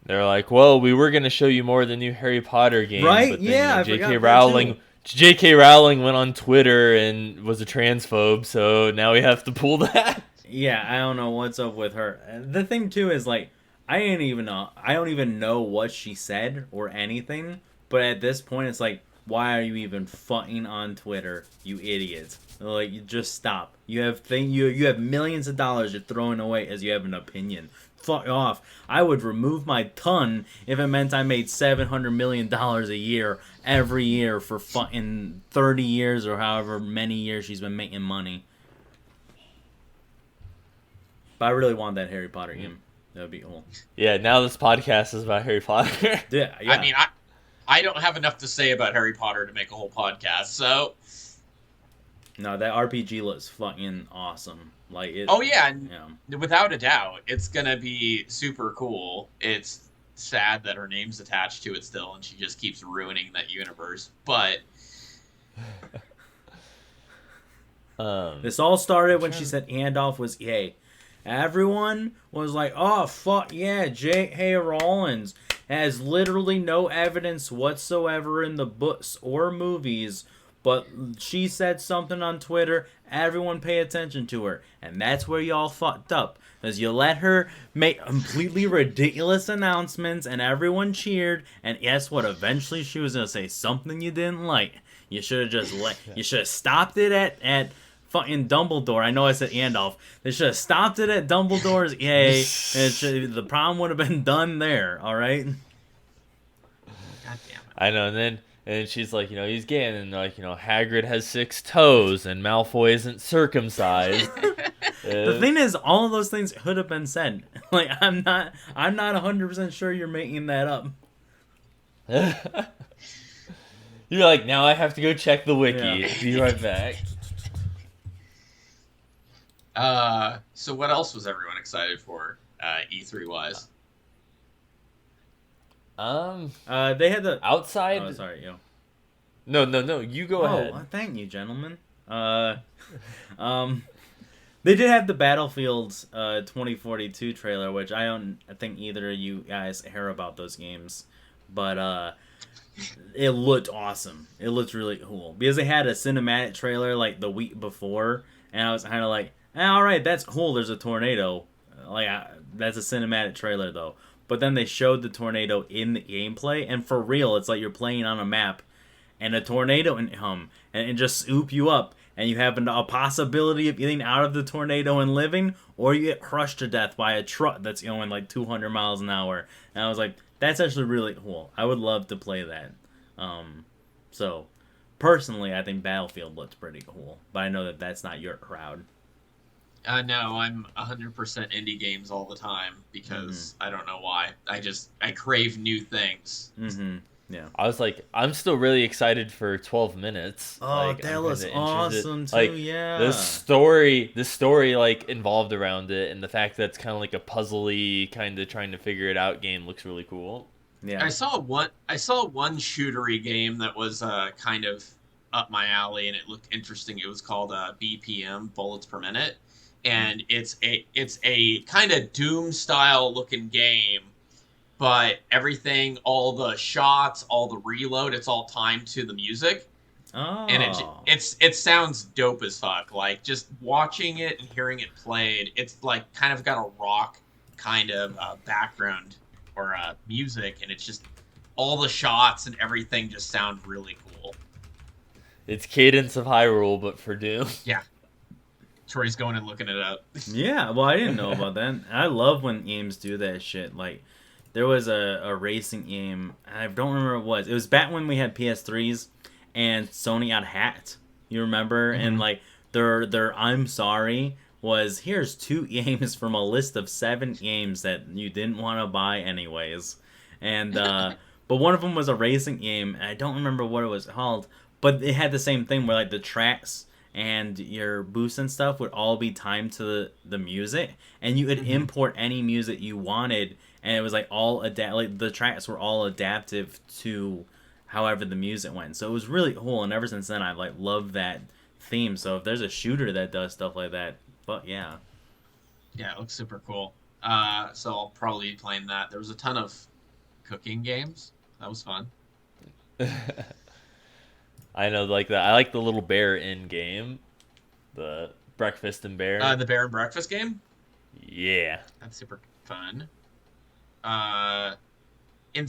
They're like, well, we were going to show you more of the new Harry Potter game. Right? But then, Yeah, I J.K. forgot that Rowling... too. J.K. Rowling went on Twitter and was a transphobe, so now we have to pull that. Yeah, I don't know what's up with her. The thing too is, like, I don't even know what she said or anything. But at this point, it's like, why are you even fucking on Twitter, you idiot? Like, you just stop. You have millions of dollars you're throwing away as you have an opinion. Fuck off. I would remove my ton if it meant I made $700 million a year every year for fucking 30 years or however many years she's been making money. But I really want that Harry Potter game. That would be cool. Yeah, now this podcast is about Harry Potter. Yeah. I mean, I don't have enough to say about Harry Potter to make a whole podcast, so... No, that RPG looks fucking awesome. Like it. Oh yeah, without a doubt, it's gonna be super cool. It's sad that her name's attached to it still, and she just keeps ruining that universe. But this all started when she said Gandalf was gay. Everyone was like, "Oh fuck yeah, J.K. Rowling has literally no evidence whatsoever in the books or movies." But she said something on Twitter, everyone pay attention to her. And that's where y'all fucked up. Because you let her make completely ridiculous announcements and everyone cheered. And guess what? Eventually she was going to say something you didn't like. You should have you should have stopped it at fucking Dumbledore. I know I said Gandalf. They should have stopped it at Dumbledore's yay. The problem would have been done there, alright? God damn it. I know, and she's like, he's gay, and like, Hagrid has 6 toes, and Malfoy isn't circumcised. The thing is, all of those things could have been said. Like, I'm not 100% sure you're making that up. You're like, now I have to go check the wiki. Yeah. Be right back. So what else was everyone excited for, E3 wise? They had the Outside. Oh, sorry, yo. No. You go ahead. Thank you, gentlemen. They did have the Battlefield 2042 trailer, which I think either of you guys care about those games, but it looked awesome. It looked really cool because they had a cinematic trailer like the week before, and I was kind of like, all right, that's cool. There's a tornado. That's a cinematic trailer though. But then they showed the tornado in the gameplay, and for real, it's like you're playing on a map, and a tornado can come and just swoop you up, and you have a possibility of getting out of the tornado and living, or you get crushed to death by a truck that's going like 200 miles an hour. And I was like, that's actually really cool. I would love to play that. So, personally, I think Battlefield looks pretty cool, but I know that that's not your crowd. No, I'm 100% indie games all the time because I don't know why. I crave new things. Mm-hmm. Yeah. I was like, I'm still really excited for 12 minutes. Oh, that was awesome too. Like, yeah. The story like involved around it, and the fact that it's kind of like a puzzly kind of trying to figure it out game looks really cool. Yeah. I saw one shootery game that was kind of up my alley, and it looked interesting. It was called BPM, Bullets Per Minute. And it's a kind of Doom style looking game, but everything, all the shots, all the reload, it's all timed to the music. And Oh. it sounds dope as fuck. Like just watching it and hearing it played, it's like kind of got a rock kind of background or music, and it's just all the shots and everything just sound really cool. It's Cadence of Hyrule, but for Doom. Yeah, Troy's going and looking it up. Yeah, well, I didn't know about that. I love when games do that shit. Like, there was a racing game. I don't remember what it was. It was back when we had PS3s and Sony had Hat. You remember? Mm-hmm. And like their I'm sorry was here's 2 games from a list of 7 games that you didn't want to buy anyways. And but one of them was a racing game, and I don't remember what it was called. But it had the same thing where like the tracks and your boosts and stuff would all be timed to the music, and you could import any music you wanted, and it was like all like the tracks were all adaptive to however the music went. So it was really cool, and ever since then I've like loved that theme. So if there's a shooter that does stuff like that, but yeah. Yeah, it looks super cool. So I'll probably be playing that. There was a ton of cooking games. That was fun. I know, like that. I like the little bear in game, the breakfast and bear. The Bear and Breakfast game. Yeah. That's super fun. In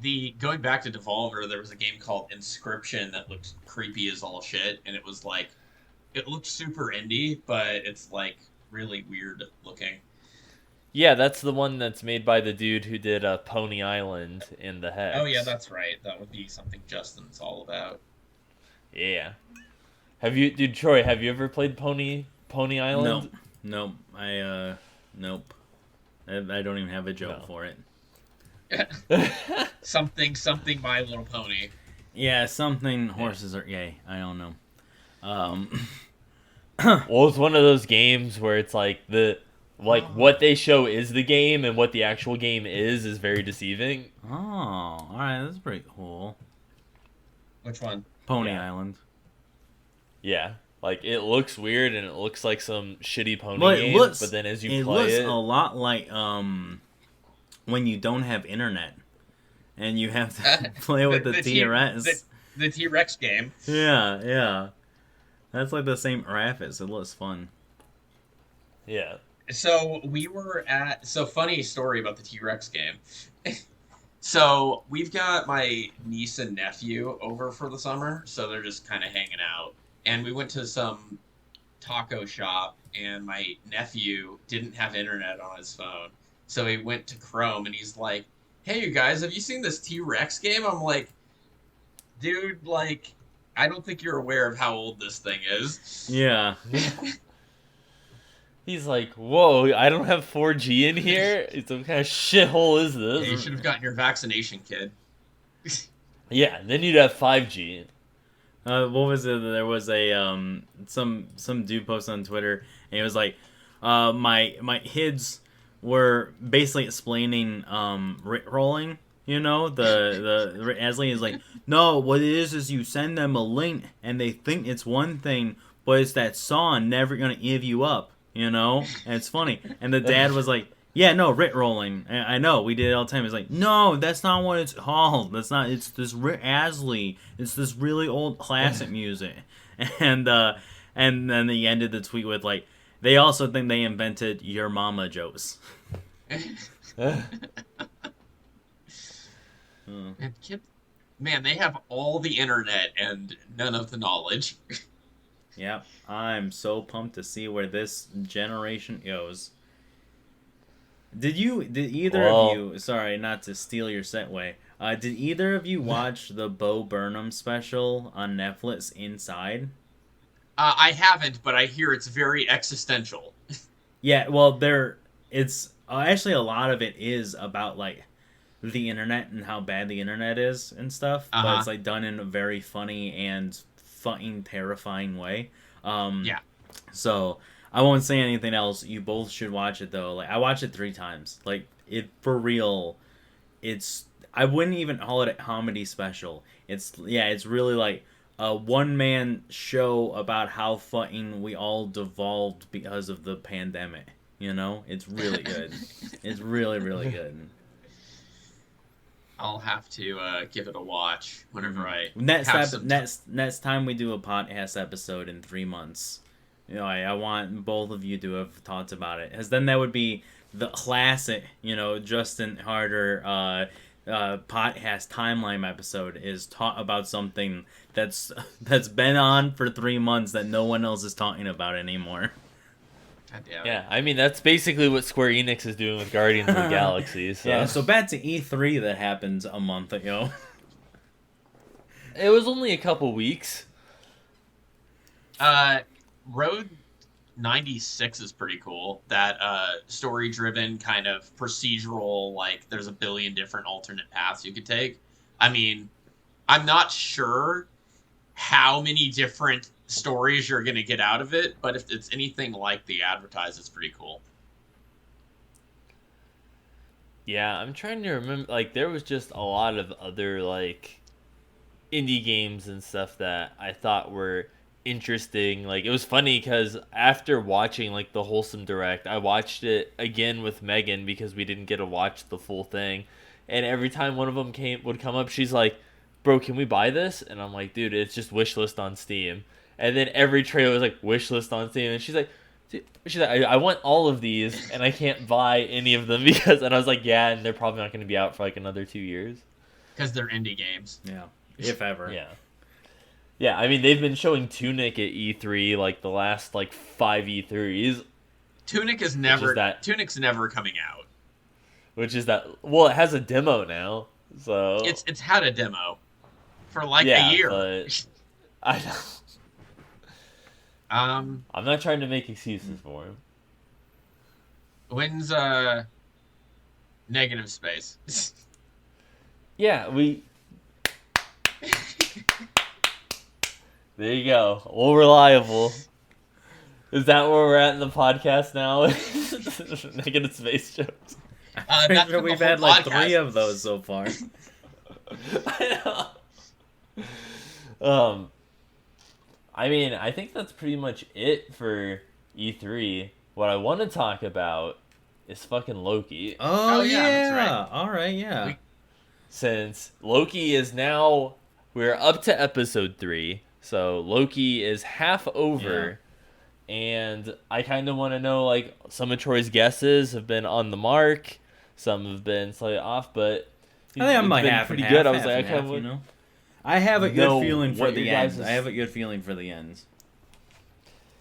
the going back to Devolver, there was a game called Inscription that looked creepy as all shit, and it was like it looked super indie, but it's like really weird looking. Yeah, that's the one that's made by the dude who did Pony Island in the Hex. Oh yeah, that's right. That would be something Justin's all about. Yeah. Dude, Troy, have you ever played Pony Island? Nope. Nope. I don't even have a joke for it. something My Little Pony. Yeah, something horses are gay. I don't know. Well, it's one of those games where it's like what they show is the game, and what the actual game is very deceiving. Oh, all right, that's pretty cool. Which one? Pony Island. Yeah, like it looks weird and it looks like some shitty pony game, but then as you play it, looks a lot like when you don't have internet and you have to play with the T-Rex. The T-Rex game. Yeah. That's like the same graphics. It looks fun. Yeah. So we were at... So funny story about the T-Rex game. So we've got my niece and nephew over for the summer, so they're just kind of hanging out. And we went to some taco shop, and my nephew didn't have internet on his phone. So he went to Chrome, and he's like, hey, you guys, have you seen this T-Rex game? I'm like, dude, like, I don't think you're aware of how old this thing is. Yeah. He's like, whoa, I don't have 4G in here? Some kind of shithole is this? Yeah, you should have gotten your vaccination, kid. Yeah, then you'd have 5G. What was it? There was a some dude posted on Twitter, and he was like, my kids were basically explaining rolling. You know, the Asley is like, no, what it is you send them a link, and they think it's one thing, but it's that song never gonna give you up. You know, and it's funny. And the dad was like, yeah, no, Rit rolling. I know, we did it all the time. He's like, no, that's not what it's called. That's not. It's this Rit Asley. It's this really old classic music. And then he ended the tweet with like, they also think they invented your mama jokes. Man, they have all the internet and none of the knowledge. Yep, I'm so pumped to see where this generation goes. Did either of you, sorry, not to steal your segue, did either of you watch the Bo Burnham special on Netflix, Inside? I haven't, but I hear it's very existential. Yeah, well, it's actually a lot of it is about like the internet and how bad the internet is and stuff, but it's like done in a very funny and fucking terrifying way. Yeah. So I won't say anything else. You both should watch it though. Like I watched it 3 times. Like it for real. I wouldn't even call it a comedy special. It's really like a one-man show about how fucking we all devolved because of the pandemic. You know, it's really good. It's really, really good. I'll have to give it a watch whenever I next have some next time we do a podcast episode in 3 months. You know, I want both of you to have thoughts about it, because then that would be the classic, Justin Harder podcast timeline episode is taught about something that's been on for 3 months that no one else is talking about anymore. God damn it. Yeah, I mean that's basically what Square Enix is doing with Guardians of the Galaxy. So. Yeah, so back to E3 that happened a month ago. It was only a couple weeks. Road 96 is pretty cool. That story-driven kind of procedural, like there's a billion different alternate paths you could take. I mean, I'm not sure how many different stories you're going to get out of it, but if it's anything like the advertised, it's pretty cool. Yeah, I'm trying to remember. Like, there was just a lot of other, like, indie games and stuff that I thought were interesting. Like, it was funny because after watching, like, the Wholesome Direct, I watched it again with Megan because we didn't get to watch the full thing. And every time one of them would come up, she's like, bro, can we buy this? And I'm like, dude, it's just wishlist on Steam. And then every trailer was like, wishlist on Steam. And she's like, I want all of these, and I can't buy any of them because... And I was like, yeah, and they're probably not going to be out for like another 2 years. Because they're indie games. Yeah, if ever. Yeah. Yeah, I mean, they've been showing Tunic at E3 like the last like 5 E3s. Tunic's never coming out. Which is that... Well, it has a demo now, so... It's had a demo for like a year. But I know. I'm not trying to make excuses for him. When's Negative Space? Yeah, there you go. All reliable. Is that where we're at in the podcast now? Negative space jokes. I'm sure we've had like 3 of those so far. I know. I mean, I think that's pretty much it for E3. What I want to talk about is fucking Loki. Oh yeah, that's right. All right, yeah. Since Loki is now... We're up to episode 3. So Loki is half over. Yeah. And I kind of want to know, like, some of Troy's guesses have been on the mark. Some have been slightly off, but... I think I'm like half pretty and good. Half, I was like, half, you know? I have a good feeling for the ends. Is... I have a good feeling for the ends.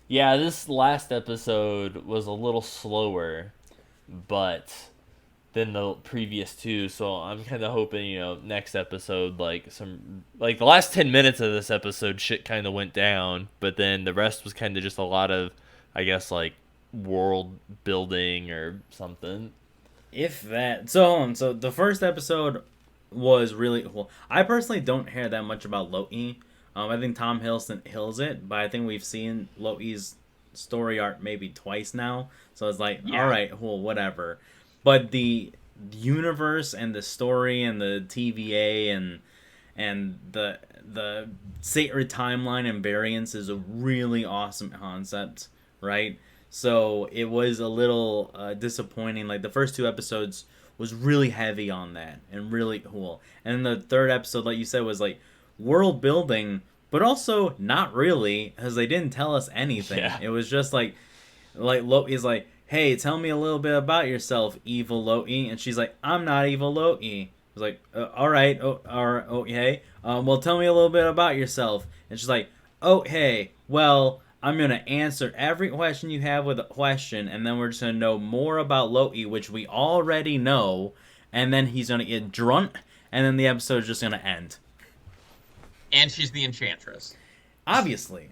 Yeah, this last episode was a little slower, but than the previous 2. So I'm kind of hoping, next episode, like the last 10 minutes of this episode, shit kind of went down, but then the rest was kind of just a lot of, I guess, like world building or something. If that. So the first episode was really cool. I personally don't hear that much about Loki. I think Tom Hiddleston hills it, but I think we've seen Loki's story arc maybe twice now. So it's like, all right, cool, whatever. But the universe and the story and the TVA and the sacred timeline and variance is a really awesome concept, right? So it was a little disappointing. Like the first 2 episodes was really heavy on that and really cool. And the third episode, like you said, was like world building, but also not really, because they didn't tell us anything. Yeah. It was just like Loki's like, hey, tell me a little bit about yourself, evil Loki. And she's like, I'm not evil Loki. I was like, all right, okay. Well, tell me a little bit about yourself. And she's like, okay, well, I'm going to answer every question you have with a question, and then we're just going to know more about Loki, which we already know, and then he's going to get drunk, and then the episode's just going to end. And she's the Enchantress. Obviously.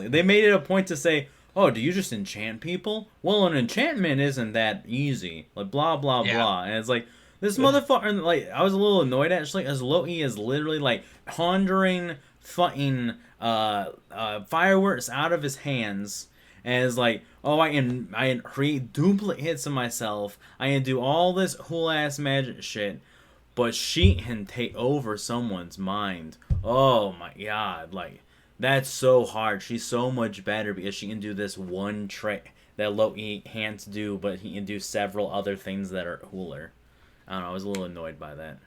They made it a point to say, oh, do you just enchant people? Well, an enchantment isn't that easy. Like, blah, blah, blah. And it's like, this motherfucker, like, I was a little annoyed, actually, as Loki is literally, like, conjuring fucking fireworks out of his hands, and is like, oh, I can create duplicates of myself, I can do all this cool ass magic shit, but she can take over someone's mind. Oh my god, like, that's so hard. She's so much better because she can do this one trick that Loki can't do, but he can do several other things that are cooler. I don't know, I was a little annoyed by that.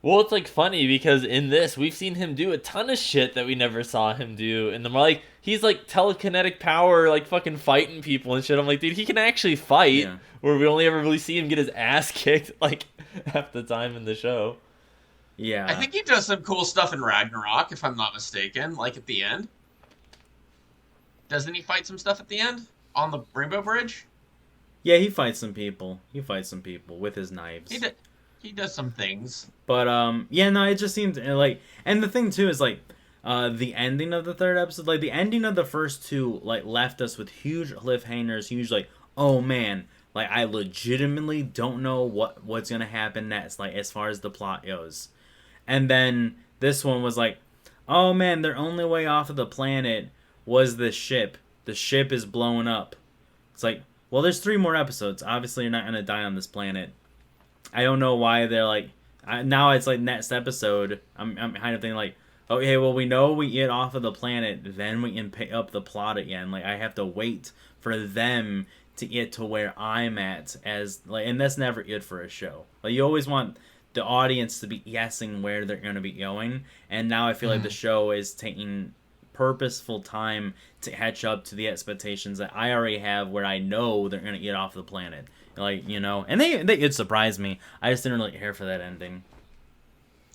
Well, it's like funny because in this we've seen him do a ton of shit that we never saw him do, and then like he's like telekinetic power, like fucking fighting people and shit. I'm like, dude, he can actually fight. Yeah. Where we only ever really see him get his ass kicked like half the time in the show. Yeah. I think he does some cool stuff in Ragnarok, if I'm not mistaken. Like at the end, doesn't he fight some stuff at the end on the Rainbow Bridge? Yeah, he fights some people. He fights some people with his knives. He does some things. But yeah, no, it just seemed like, and the thing too is like, the ending of the third episode, like the ending of the first two, like left us with huge cliffhangers, huge like, oh man, like I legitimately don't know what's gonna happen next, like as far as the plot goes. And then this one was like, oh man, their only way off of the planet was the ship. The ship is blowing up. It's like, well, there's 3 more episodes. Obviously, you're not gonna die on this planet. I don't know why they're like, now it's like next episode. I'm kind of thinking like, okay, well we know we get off of the planet, then we can pick up the plot again. Like I have to wait for them to get to where I'm at as like, and that's never good for a show. Like you always want the audience to be guessing where they're going to be going, and now I feel like the show is taking purposeful time to catch up to the expectations that I already have, where I know they're going to get off the planet. Like, you know, and they it surprised me. I just didn't really care for that ending.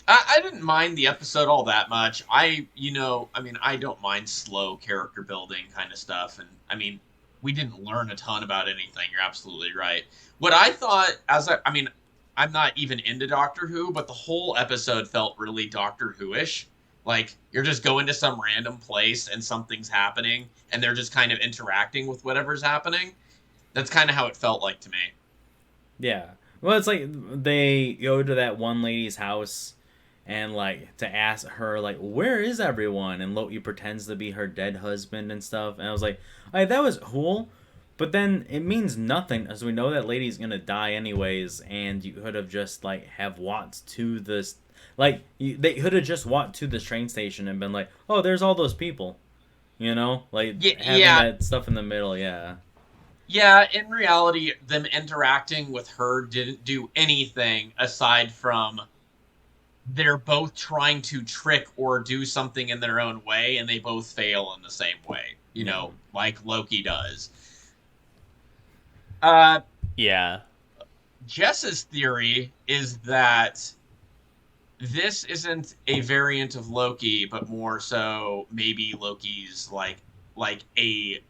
I didn't mind the episode all that much. I don't mind slow character building kind of stuff. And, I mean, we didn't learn a ton about anything. You're absolutely right. What I thought, I'm not even into Doctor Who, but the whole episode felt really Doctor Who-ish. Like, you're just going to some random place and something's happening, and they're just kind of interacting with whatever's happening. That's kind of how it felt like to me. Yeah. Well, it's like they go to that one lady's house and, like, to ask her, like, where is everyone? And Loki pretends to be her dead husband and stuff. And I was like, all right, that was cool. But then it means nothing, as we know that lady's going to die anyways. And you could have just, like, have walked to this... Like, they could have just walked to the train station and been like, oh, there's all those people. You know? Like, having that stuff in the middle, yeah. Yeah, in reality, them interacting with her didn't do anything aside from they're both trying to trick or do something in their own way, and they both fail in the same way, you know, like Loki does. Yeah. Jess's theory is that this isn't a variant of Loki, but more so maybe Loki's like a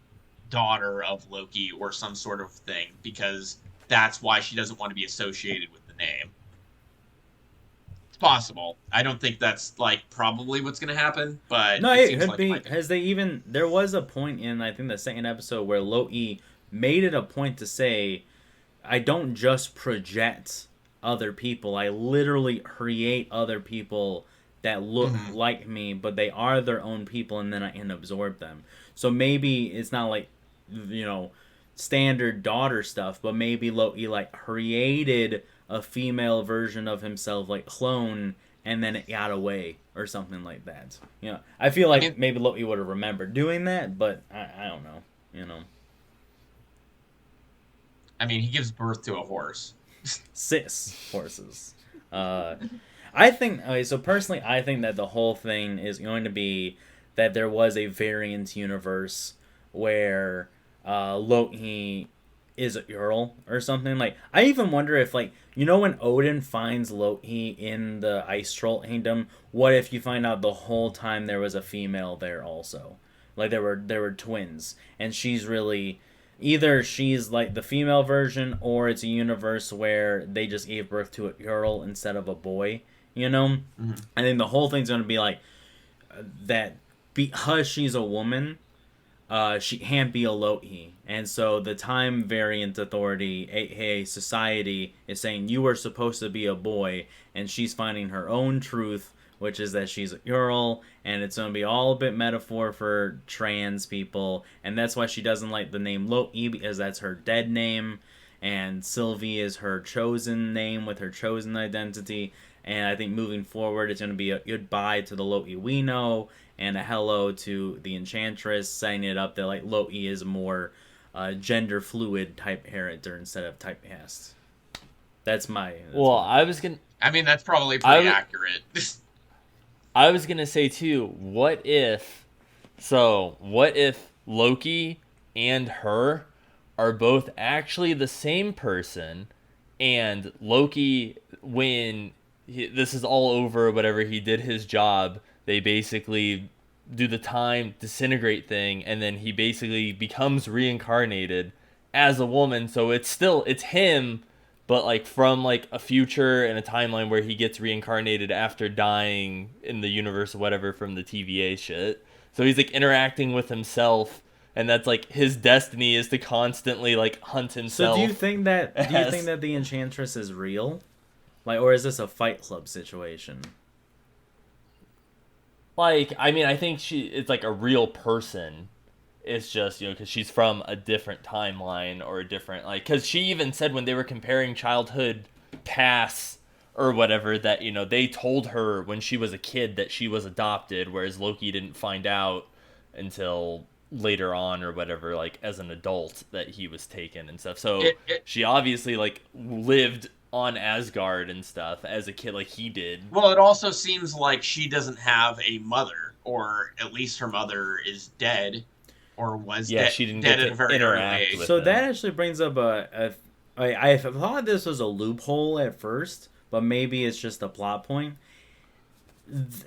daughter of Loki or some sort of thing, because that's why she doesn't want to be associated with the name. It's possible. I don't think that's like probably what's going to happen, but no, it could like be. It Has they even? There was a point in I think the second episode where Loki made it a point to say, "I don't just project other people. I literally create other people that look like me, but they are their own people, and then I can absorb them." So maybe it's not like, you know, standard daughter stuff, but maybe Loki like created a female version of himself, like clone, and then it got away or something like that. You know, I feel like maybe Loki would have remembered doing that, but I don't know. You know, I mean, he gives birth to a horse. 6 horses. I think okay. So personally, I think that the whole thing is going to be that there was a variant universe where Loki is a girl or something. Like, I even wonder if, like, you know, when Odin finds Loki in the Ice Troll Kingdom, what if you find out the whole time there was a female there also? Like, there were twins, and she's really... Either she's, like, the female version, or it's a universe where they just gave birth to a girl instead of a boy, you know? Mm-hmm. I think the whole thing's going to be, like, that because she's a woman... she can't be a Loki. And so the Time Variant Authority, aka Society, is saying you were supposed to be a boy, and she's finding her own truth, which is that she's a girl, and it's going to be all a bit metaphor for trans people, and that's why she doesn't like the name Loki, because that's her dead name, and Sylvie is her chosen name with her chosen identity, and I think moving forward it's going to be a goodbye to the Loki we know, and a hello to the Enchantress, setting it up that like Loki is a more gender fluid type character instead of typecast. That's well, my... I mean, that's probably pretty accurate. I was gonna say too, what if Loki and her are both actually the same person, and Loki, when this is all over, whatever, he did his job, they basically do the time disintegrate thing, and then he basically becomes reincarnated as a woman, so it's him, but like from like a future and a timeline where he gets reincarnated after dying in the universe or whatever from the TVA shit. So he's like interacting with himself, and that's like his destiny is to constantly like hunt himself. So do you think that the Enchantress is real? Like, or is this a Fight Club situation? Like, I mean, I think it's like a real person. It's just, because she's from a different timeline or a different, like, because she even said when they were comparing childhood pasts or whatever that, they told her when she was a kid that she was adopted, whereas Loki didn't find out until later on or whatever, like, as an adult that he was taken and stuff. So she obviously, like, lived on Asgard and stuff as a kid like he did. Well, it also seems like she doesn't have a mother, or at least her mother is dead. Or was she didn't dead get at a very interact early age. So that actually brings up I thought this was a loophole at first, but maybe it's just a plot point.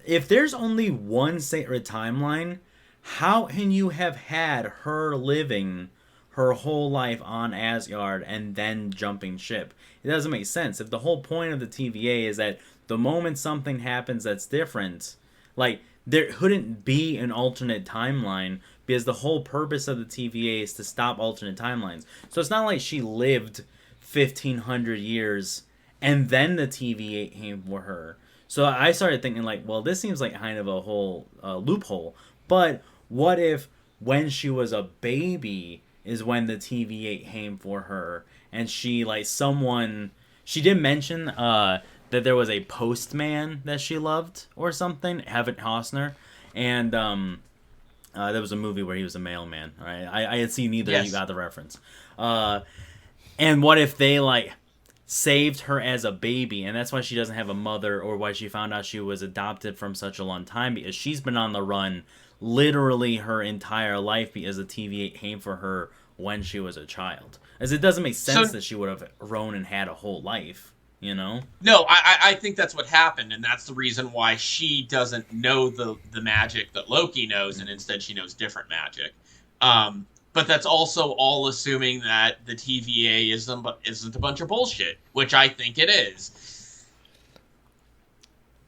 If there's only one sacred timeline, how can you have had her living her whole life on Asgard and then jumping ship? It doesn't make sense. If the whole point of the TVA is that the moment something happens that's different, like, there couldn't be an alternate timeline, because the whole purpose of the TVA is to stop alternate timelines. So it's not like she lived 1,500 years and then the TVA came for her. So I started thinking, like, well, this seems like kind of a whole loophole. But what if when she was a baby is when the TVA came for her, and she, like, she did mention that there was a postman that she loved or something, Evan Costner, and there was a movie where he was a mailman. Right, I had seen neither. Yes. You got the reference. And what if they, like, saved her as a baby, and that's why she doesn't have a mother, or why she found out she was adopted from such a long time, because she's been on the run literally her entire life, because the TVA came for her when she was a child. As it doesn't make sense that she would have grown and had a whole life, No, I think that's what happened, and that's the reason why she doesn't know the magic that Loki knows, and instead she knows different magic. But that's also all assuming that the TVA isn't a bunch of bullshit, which I think it is.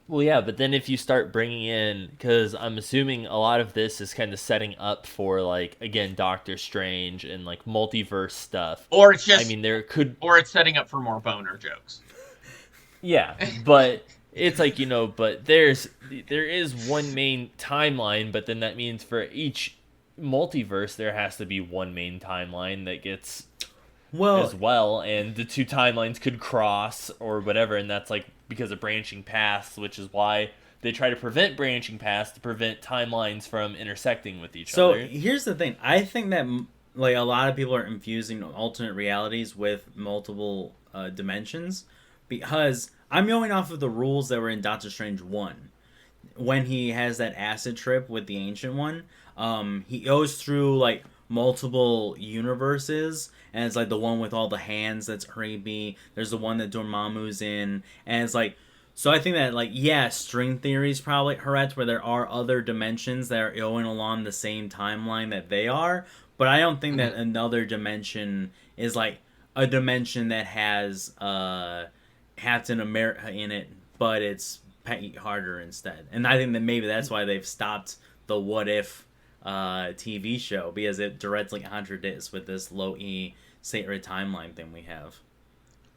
Well, yeah, but then if you start bringing in, because I'm assuming a lot of this is kind of setting up for, like, again, Doctor Strange and, like, multiverse stuff. Or it's just, or it's setting up for more boner jokes. Yeah, but it's like, but there is one main timeline, but then that means for each multiverse there has to be one main timeline that gets as well, and the two timelines could cross or whatever, and that's like because of branching paths, which is why they try to prevent branching paths to prevent timelines from intersecting with each other. So here's the thing. I think that, like, a lot of people are infusing alternate realities with multiple dimensions, because I'm going off of the rules that were in Doctor Strange 1. When he has that acid trip with the Ancient One, he goes through, like, multiple universes, and it's like the one with all the hands that's creepy. There's the one that Dormammu's in, and it's like, so I think that, like, yeah, string theory is probably correct, where there are other dimensions that are going along the same timeline that they are, but I don't think that another dimension is, like, a dimension that has Captain America in it, but it's Peggy Carter instead. And I think that maybe that's why they've stopped the What If TV show, because it directly contradicts with this Loki sacred timeline thing we have.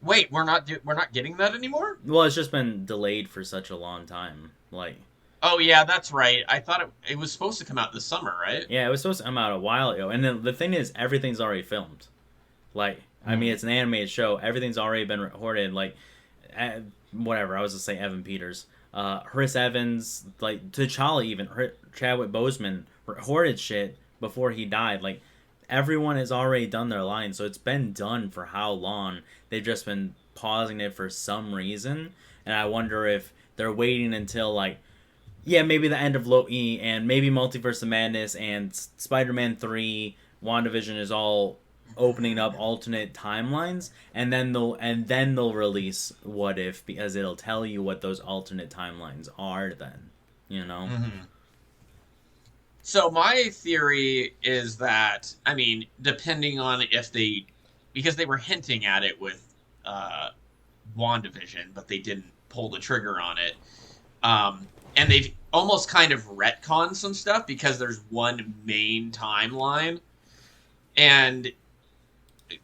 Wait, we're not getting that anymore? Well, it's just been delayed for such a long time. Like, oh yeah, that's right. I thought it was supposed to come out this summer, right? Yeah, it was supposed to come out a while ago. And then the thing is, everything's already filmed. Like, I mean, it's an animated show. Everything's already been recorded. Like, whatever. I was to say Evan Peters. Chris Evans, like, T'Challa even. Chadwick Boseman recorded shit before he died. Like, everyone has already done their line, so it's been done for how long? They've just been pausing it for some reason, and I wonder if they're waiting until like, yeah, maybe the end of Loki and maybe Multiverse of Madness and Spider-Man 3, WandaVision is all opening up alternate timelines, and then they'll release What If, because it'll tell you what those alternate timelines are then, you know? Mm-hmm. So my theory is that, I mean, depending on if they, because they were hinting at it with WandaVision, but they didn't pull the trigger on it. And they've almost kind of retconned some stuff because there's one main timeline. And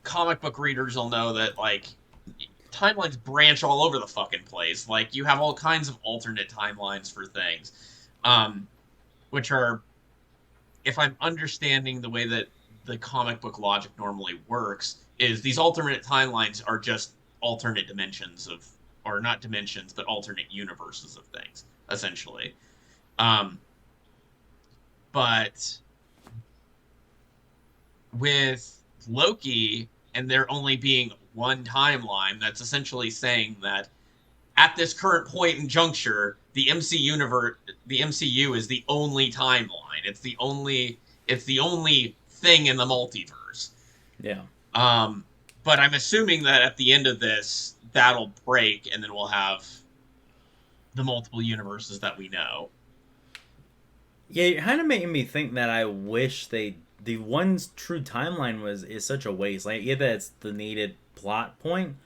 comic book readers will know that, like, timelines branch all over the fucking place. Like, you have all kinds of alternate timelines for things, which are, if I'm understanding the way that the comic book logic normally works, is these alternate timelines are just alternate dimensions of, or not dimensions, but alternate universes of things, essentially. But with Loki, and there only being one timeline, that's essentially saying that at this current point in juncture, the MCU is the only timeline. It's the only thing in the multiverse. Yeah. But I'm assuming that at the end of this, that'll break, and then we'll have the multiple universes that we know. Yeah, you're kind of making me think that I wish the one true timeline is such a waste. Like, yeah, that's the needed plot point,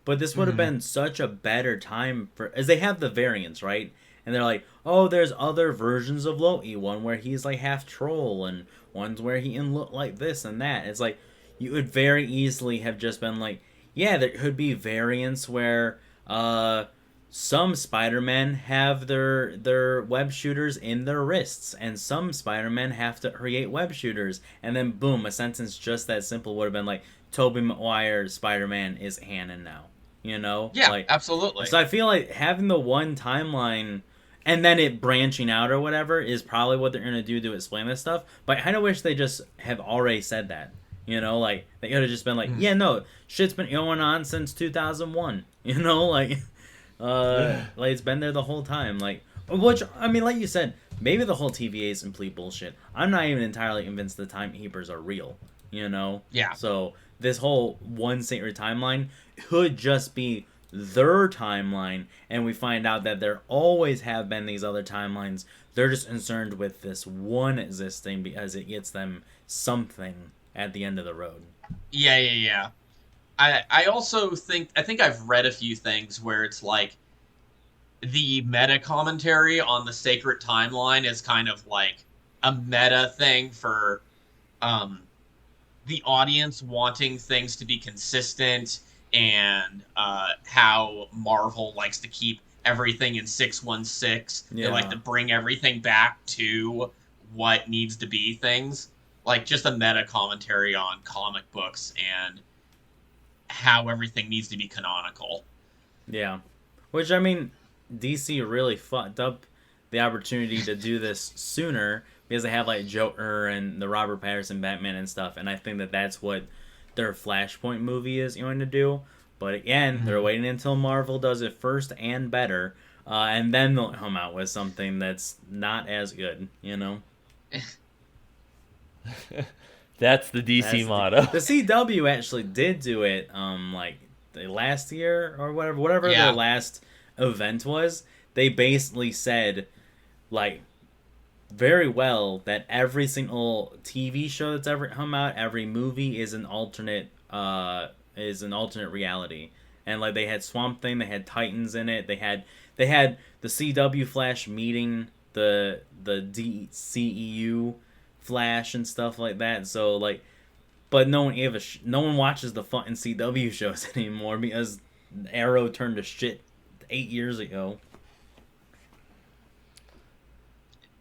but this would have been such a better time for, as they have the variants, right? And they're like, oh, there's other versions of Loki, one where he's like half troll, and one's where he can look like this and that. It's like, you would very easily have just been like, yeah, there could be variants where some Spider-Men have their web shooters in their wrists, and some Spider-Men have to create web shooters, and then boom, a sentence just that simple would have been like, Tobey Maguire's Spider-Man is canon now, you know? Yeah, like, absolutely. So I feel like having the one timeline and then it branching out or whatever is probably what they're gonna do to explain this stuff, but I kind of wish they just have already said that. You know, like, they could have just been like, yeah, no, shit's been going on since 2001. You know, like, like, it's been there the whole time. Like, which, I mean, like you said, maybe the whole TVA is complete bullshit. I'm not even entirely convinced the time keepers are real, you know? Yeah. So, this whole one sacred timeline could just be their timeline, and we find out that there always have been these other timelines. They're just concerned with this one existing because it gets them something at the end of the road. Yeah. I also think I've read a few things where it's like the meta commentary on the sacred timeline is kind of like a meta thing for the audience wanting things to be consistent, and how Marvel likes to keep everything in 616. Yeah. They like to bring everything back to what needs to be things. Like, just a meta commentary on comic books and how everything needs to be canonical. Yeah. Which, I mean, DC really fucked up the opportunity to do this sooner, because they have, like, Joker and the Robert Pattinson Batman and stuff, and I think that that's what their Flashpoint movie is going to do. But again, they're waiting until Marvel does it first and better, and then they'll come out with something that's not as good, you know? That's the DC motto. The CW actually did do it, like, the last year or whatever their last event was. They basically said, like, very well, that every single TV show that's ever come out, every movie is an alternate reality. And, like, they had Swamp Thing, they had Titans in it, they had the CW Flash meeting the DCEU Flash and stuff like that. So, like, but no one watches the fucking CW shows anymore because Arrow turned to shit 8 years ago.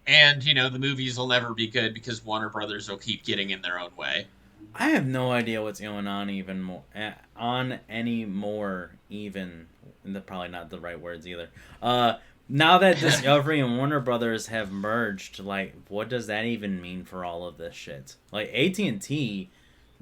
And, you know, the movies will never be good because Warner Brothers will keep getting in their own way. I have no idea what's going on anymore, even. Probably not the right words either. Now that Discovery and Warner Brothers have merged, like, what does that even mean for all of this shit? Like, AT&T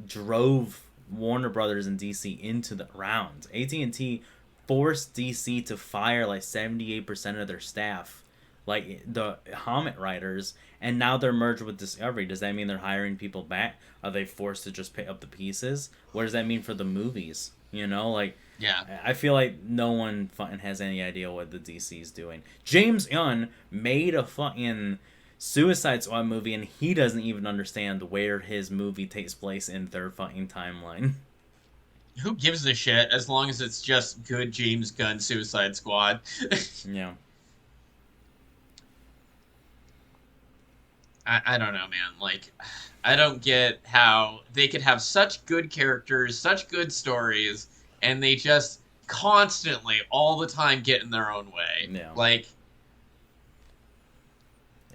drove Warner Brothers and DC into the ground. AT&T forced DC to fire like 78% of their staff, like the Hobbit writers, and now they're merged with Discovery. Does that mean they're hiring people back? Are they forced to just pick up the pieces? What does that mean for the movies? You know, like, Yeah. I feel like no one fucking has any idea what the DC's doing. James Gunn made a fucking Suicide Squad movie, and he doesn't even understand where his movie takes place in their fucking timeline. Who gives a shit as long as it's just good James Gunn Suicide Squad? Yeah. I don't know, man. Like, I don't get how they could have such good characters, such good stories, and they just constantly, all the time, get in their own way. Yeah. Like,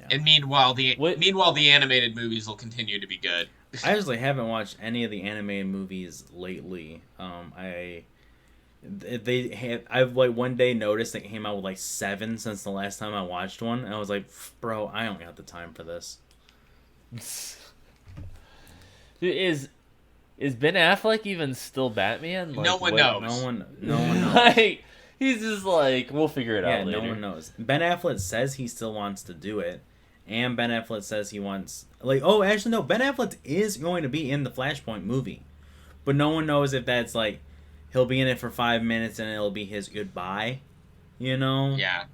Yeah. and meanwhile, the animated movies will continue to be good. I actually haven't watched any of the animated movies lately. I've like one day noticed it came out with like 7 since the last time I watched one, and I was like, bro, I don't got the time for this. Dude, is Ben Affleck even still Batman? Like, No one knows. No one knows. Like, he's just like, we'll figure it out later. No one knows. Ben Affleck says he still wants to do it, and Ben Affleck says he wants actually no, Ben Affleck is going to be in the Flashpoint movie, but no one knows if that's like he'll be in it for 5 minutes and it'll be his goodbye, you know? Yeah.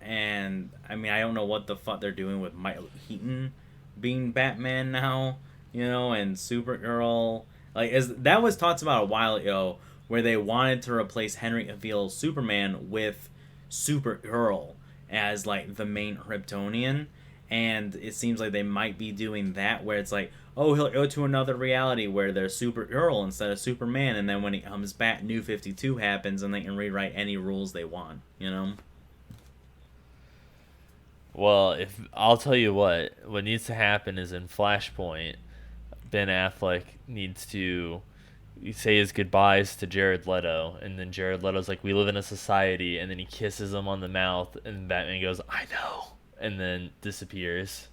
And I mean I don't know what the fuck they're doing with Michael Keaton being Batman now, you know, and Supergirl. Like, that was talked about a while ago, where they wanted to replace Henry Cavill's Superman with Supergirl as like the main Kryptonian, and it seems like they might be doing that, where it's like, oh, he'll go to another reality where there's Supergirl instead of Superman, and then when he comes back, New 52 happens, and they can rewrite any rules they want, you know? Well, I'll tell you what needs to happen is in Flashpoint, Ben Affleck needs to say his goodbyes to Jared Leto, and then Jared Leto's like, we live in a society, and then he kisses him on the mouth, and Batman goes, I know, and then disappears.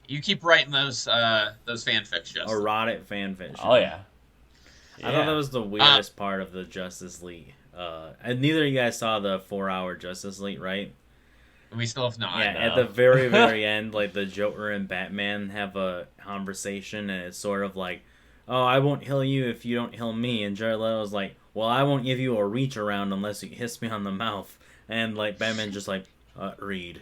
You keep writing those fanfics, Justin. Erotic fanfiction. Oh, yeah. I thought that was the weirdest part of the Justice League. And neither of you guys saw the 4-hour Justice League, right? We still have not. Yeah, No. at the very, very end, like, the Joker and Batman have a conversation, and it's sort of like, oh, I won't heal you if you don't heal me. And Jared Leto's like, well, I won't give you a reach around unless you hiss me on the mouth. And, like, Batman's just like, read.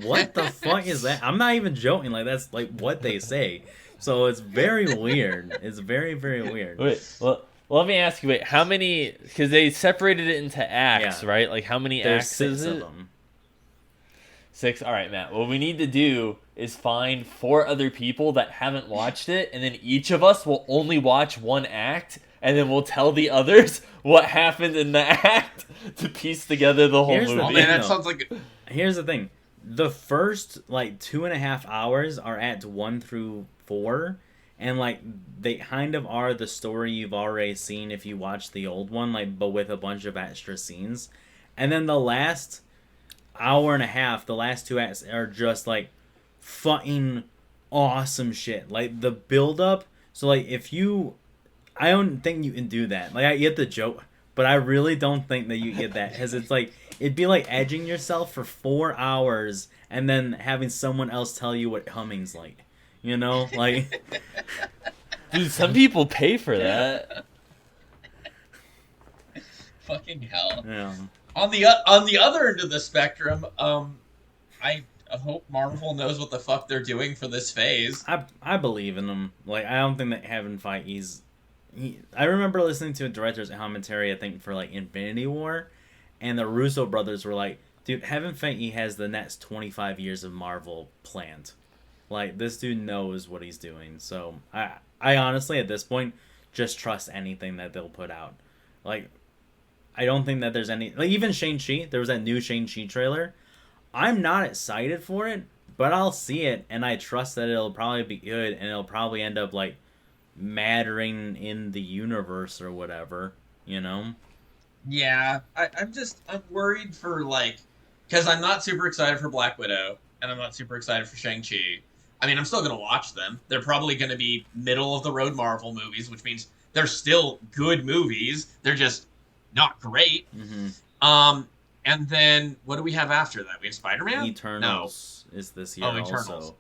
What the fuck is that? I'm not even joking. Like, that's, like, what they say. So it's very weird. It's very, very weird. Wait, well, let me ask you, how many, because they separated it into acts, Yeah. right? Like, how many There's acts 6 is of it? them. 6? All right, Matt. What we need to do is find 4 other people that haven't watched it, and then each of us will only watch one act, and then we'll tell the others what happened in the act to piece together the whole Here's the movie. Oh man, that No. sounds like Here's the thing. The first, like, 2.5 hours are acts 1 through 4, and, like, they kind of are the story you've already seen if you watch the old one, like, but with a bunch of extra scenes. And then the last hour and a half, the last 2 acts are just, like, fucking awesome shit. Like, the build-up, so, like, I don't think you can do that. Like, I get the joke, but I really don't think that you get that, because it's like, it'd be like edging yourself for 4 hours and then having someone else tell you what humming's like. You know? Like, Dude, some people pay for that. fucking hell. yeah. On the other end of the spectrum, I hope Marvel knows what the fuck they're doing for this phase. I believe in them. Like, I don't think that Kevin Feige's... I remember listening to a director's commentary, I think, for, like, Infinity War, and the Russo brothers were like, dude, Kevin Feige has the next 25 years of Marvel planned. Like, this dude knows what he's doing. So, I honestly, at this point, just trust anything that they'll put out. Like, I don't think that there's any... Like, even Shang-Chi, there was that new Shang-Chi trailer. I'm not excited for it, but I'll see it, and I trust that it'll probably be good, and it'll probably end up, like, mattering in the universe or whatever, you know? Yeah, I'm worried for like, because I'm not super excited for Black Widow, and I'm not super excited for Shang-Chi. I mean, I'm still gonna watch them. They're probably gonna be middle of the road Marvel movies, which means they're still good movies. They're just not great. Mm-hmm. Um, and then what do we have after that? We have Spider-Man? No. Eternals is this Oh, year Eternals. also.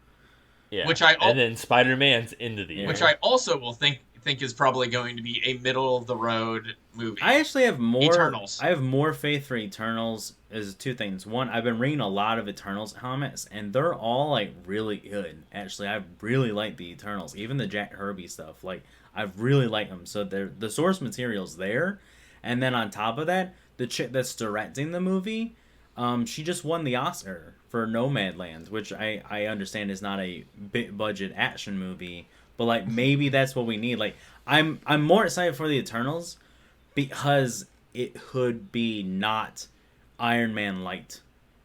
Yeah, Which I and then Spider-Man's into the Yeah. which year. I also will think is probably going to be a middle of the road movie. I actually have more. Eternals. I have more faith for Eternals. Is two things. One, I've been reading a lot of Eternals comics, and they're all like really good. Actually, I really like the Eternals, even the Jack Kirby stuff. Like I really like them. So the source material's there, and then on top of that, the chick that's directing the movie, she just won the Oscar for Nomadland, which I understand is not a big budget action movie, but like maybe that's what we need. Like I'm more excited for the Eternals because it could be not Iron Man light,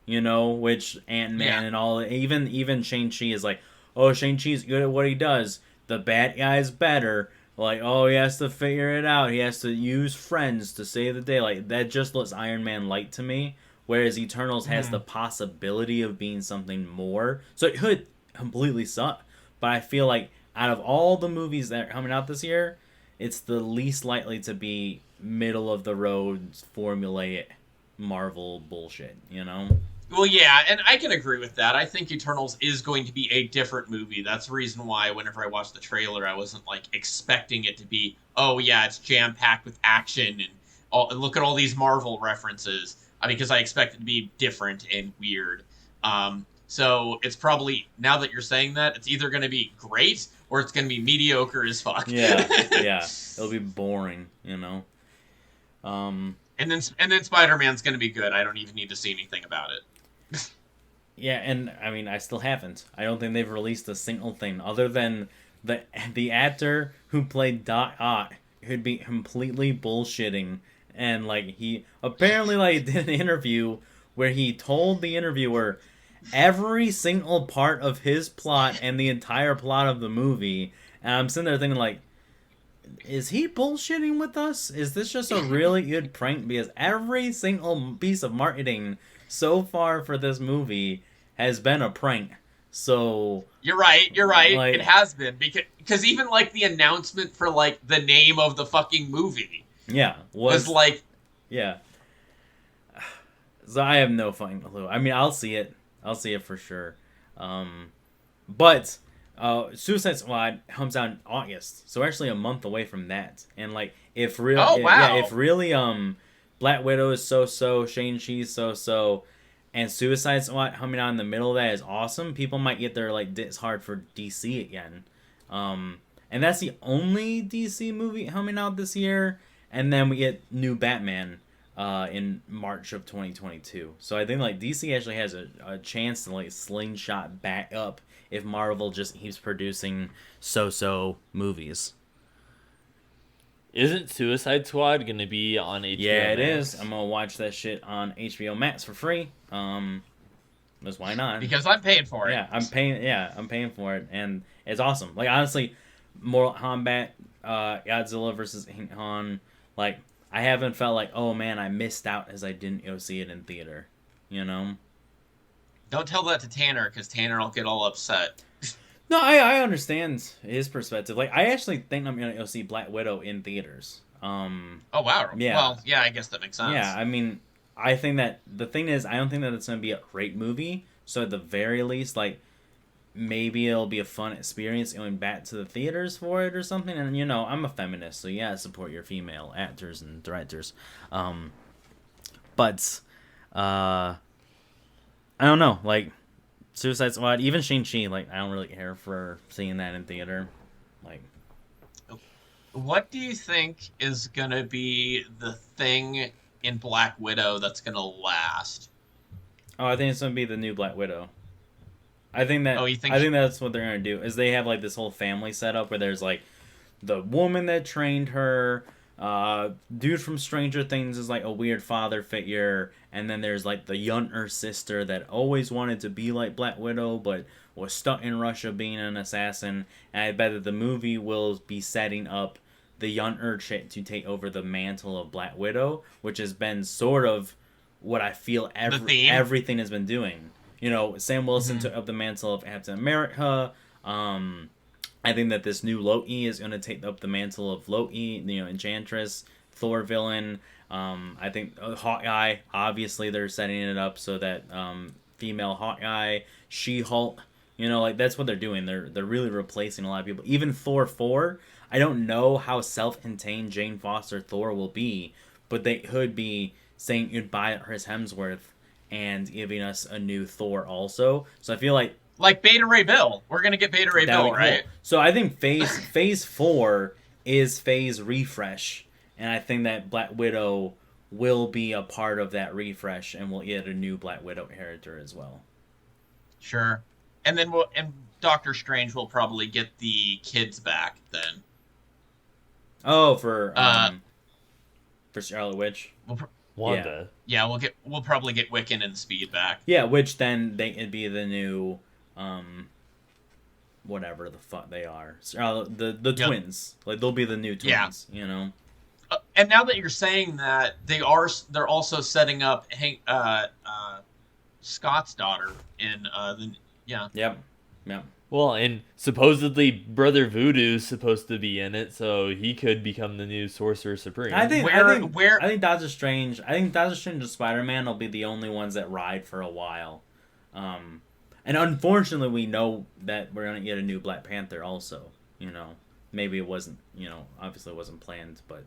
which Ant Man Yeah. and all, even Shang-Chi is like, oh, Shang-Chi's good at what he does. The bad guy's better. Like, oh, he has to figure it out. He has to use friends to save the day. Like, that just looks Iron Man light to me. Whereas Eternals has the possibility of being something more. So it could completely suck. But I feel like out of all the movies that are coming out this year, it's the least likely to be middle of the road formulaic Marvel bullshit, Well, yeah, and I can agree with that. I think Eternals is going to be a different movie. That's the reason why whenever I watched the trailer, I wasn't like expecting it to be, oh yeah, it's jam packed with action and look at all these Marvel references. I mean, because I expect it to be different and weird. So it's probably, now that you're saying that, it's either going to be great or it's going to be mediocre as fuck. Yeah, yeah. It'll be boring, And then Spider-Man's going to be good. I don't even need to see anything about it. Yeah, and I mean, I still haven't. I don't think they've released a single thing other than the actor who played Doc Ock could be completely bullshitting, and like he apparently like did an interview where he told the interviewer every single part of his plot and the entire plot of the movie, and I'm sitting there thinking like, is he bullshitting with us? Is this just a really good prank? Because every single piece of marketing so far for this movie has been a prank. So You're right. You're right. like, It has been because even like the announcement for like the name of the fucking movie yeah, was like, yeah. So I have no fucking clue. I mean, I'll see it. I'll see it for sure. But Suicide Squad comes out in August, so we're actually a month away from that. And like, oh wow, if really Black Widow is so, Shang-Chi's so, and Suicide Squad coming out in the middle of that is awesome. People might get their like dicks hard for DC again. And that's the only DC movie coming out this year. And then we get new Batman in March of 2022. So I think like DC actually has a chance to like slingshot back up if Marvel just keeps producing so movies. Isn't Suicide Squad gonna be on HBO? Yeah, it Max? is. I'm gonna watch that shit on HBO Max for free. Because why not? because I'm paying for it. Yeah, I'm paying. Yeah, I'm paying for it, and it's awesome. Like honestly, Mortal Kombat, Godzilla versus King Kong. Like I haven't felt like, oh man, I missed out as I didn't go see it in theater. Don't tell that to Tanner because Tanner will get all upset. No, I understand his perspective. Like I actually think I'm gonna go see Black Widow in theaters. Oh wow. Yeah. Well, yeah, I guess that makes sense. Yeah, I mean, I think that the thing is, I don't think that it's going to be a great movie. So at the very least, like, maybe it'll be a fun experience going back to the theaters for it or something. And, I'm a feminist, so yeah, I support your female actors and directors. But, I don't know, like, Suicide Squad, even Shang-Chi, like, I don't really care for seeing that in theater. Like, What do you think is gonna be the thing in Black Widow that's gonna last? oh, I think it's going to be the new Black Widow. I think that Oh, you think I think that's what they're gonna do. Is they have like this whole family setup where there's like the woman that trained her, dude from Stranger Things is like a weird father figure, and then there's like the younger sister that always wanted to be like Black Widow but was stuck in Russia being an assassin. And I bet that the movie will be setting up the younger chick to take over the mantle of Black Widow, which has been sort of what I feel everything has been doing. You know, Sam Wilson took up the mantle of Captain America. I think that this new Loki is going to take up the mantle of Loki, you know, Enchantress, Thor villain. I think Hawkeye, obviously they're setting it up so that female Hawkeye, She-Hulk, you know, like that's what they're doing. They're really replacing a lot of people. Even Thor 4, I don't know how self-contained Jane Foster Thor will be, but they could be saying goodbye to Chris Hemsworth and giving us a new Thor also. So I feel like Beta Ray Bill. We're gonna get Beta Ray Bill, right? Cool. So I think phase 4 is phase refresh, and I think that Black Widow will be a part of that refresh, and we'll get a new Black Widow character as well. Sure. And then Doctor Strange will probably get the kids back then. Oh, for Scarlet Witch. Wanda. Yeah, we'll probably get Wiccan and Speed back. Yeah, which then it'd be the new whatever the fuck they are. The twins. Like they'll be the new twins, you know. And now that you're saying that, they're also setting up Scott's daughter in Yep. Well, and supposedly Brother Voodoo's supposed to be in it, so he could become the new Sorcerer Supreme. I think Doctor Strange and Spider-Man will be the only ones that ride for a while. And unfortunately, we know that we're gonna get a new Black Panther also. You know, maybe it wasn't. You know, obviously it wasn't planned, but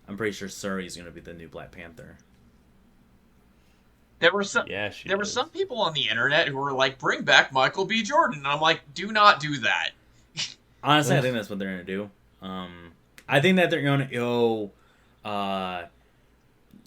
I'm pretty sure Shuri's gonna be the new Black Panther. There were some people on the internet who were like, "Bring back Michael B. Jordan." And I'm like, "Do not do that." Honestly, I think that's what they're gonna do. I think that they're gonna go.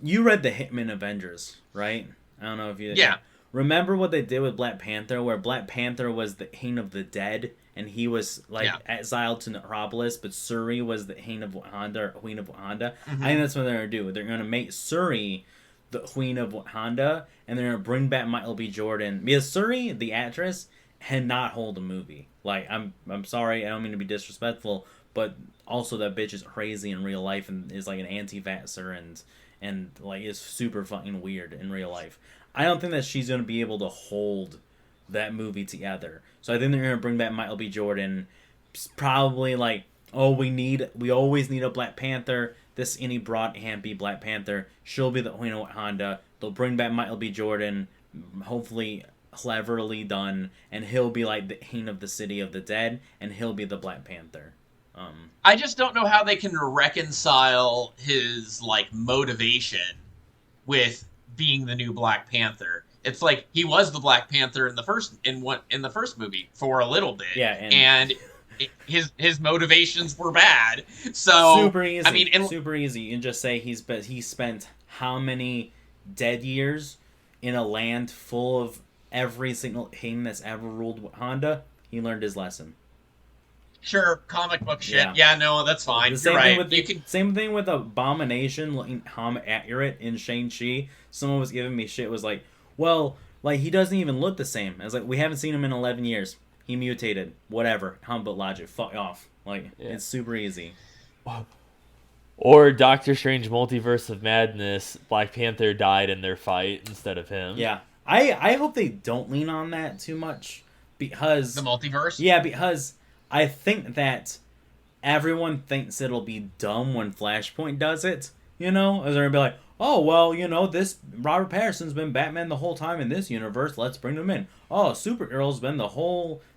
You read the Hitman Avengers, right? I don't know if you. Yeah. Remember what they did with Black Panther, where Black Panther was the King of the Dead, and he was exiled to Necropolis, but Shuri was the King of Wakanda, or Queen of Wakanda. I think that's what they're gonna do. They're gonna make Shuri the Queen of Wakanda, and they're gonna bring back Michael B. Jordan, because Shuri, the actress, cannot hold a movie. Like, I'm sorry, I don't mean to be disrespectful, but also that bitch is crazy in real life and is like an anti-vaxxer and like is super fucking weird in real life. I don't think that she's gonna be able to hold that movie together. So I think they're gonna bring back Michael B. Jordan. Probably like, oh, we always need a Black Panther. This any broad can't be Black Panther. She'll be the Queen of Wakanda. They'll bring back Michael B. Jordan, hopefully cleverly done, and he'll be like the King of the City of the Dead, and he'll be the Black Panther. I just don't know how they can reconcile his like motivation with being the new Black Panther. It's like he was the Black Panther in the first movie for a little bit. Yeah, and his motivations were bad. So super easy. I mean, super easy. You can just say he spent how many dead years in a land full of every single king that's ever ruled Wakanda. He learned his lesson. Sure, comic book shit. Yeah, no, that's fine. You're right. Same thing with Abomination looking comic accurate in Shang-Chi. Someone was giving me shit, was like, well, like, he doesn't even look the same. I was like, we haven't seen him in 11 years. He mutated. Whatever. Humble logic. Fuck off. Like, It's super easy. Or Doctor Strange Multiverse of Madness, Black Panther died in their fight instead of him. Yeah. I hope they don't lean on that too much, because... The multiverse? Yeah, because I think that everyone thinks it'll be dumb when Flashpoint does it, you know? As they're gonna be like, oh, well, you know, this Robert Pattinson's been Batman the whole time in this universe, let's bring him in. Oh, Supergirl's been the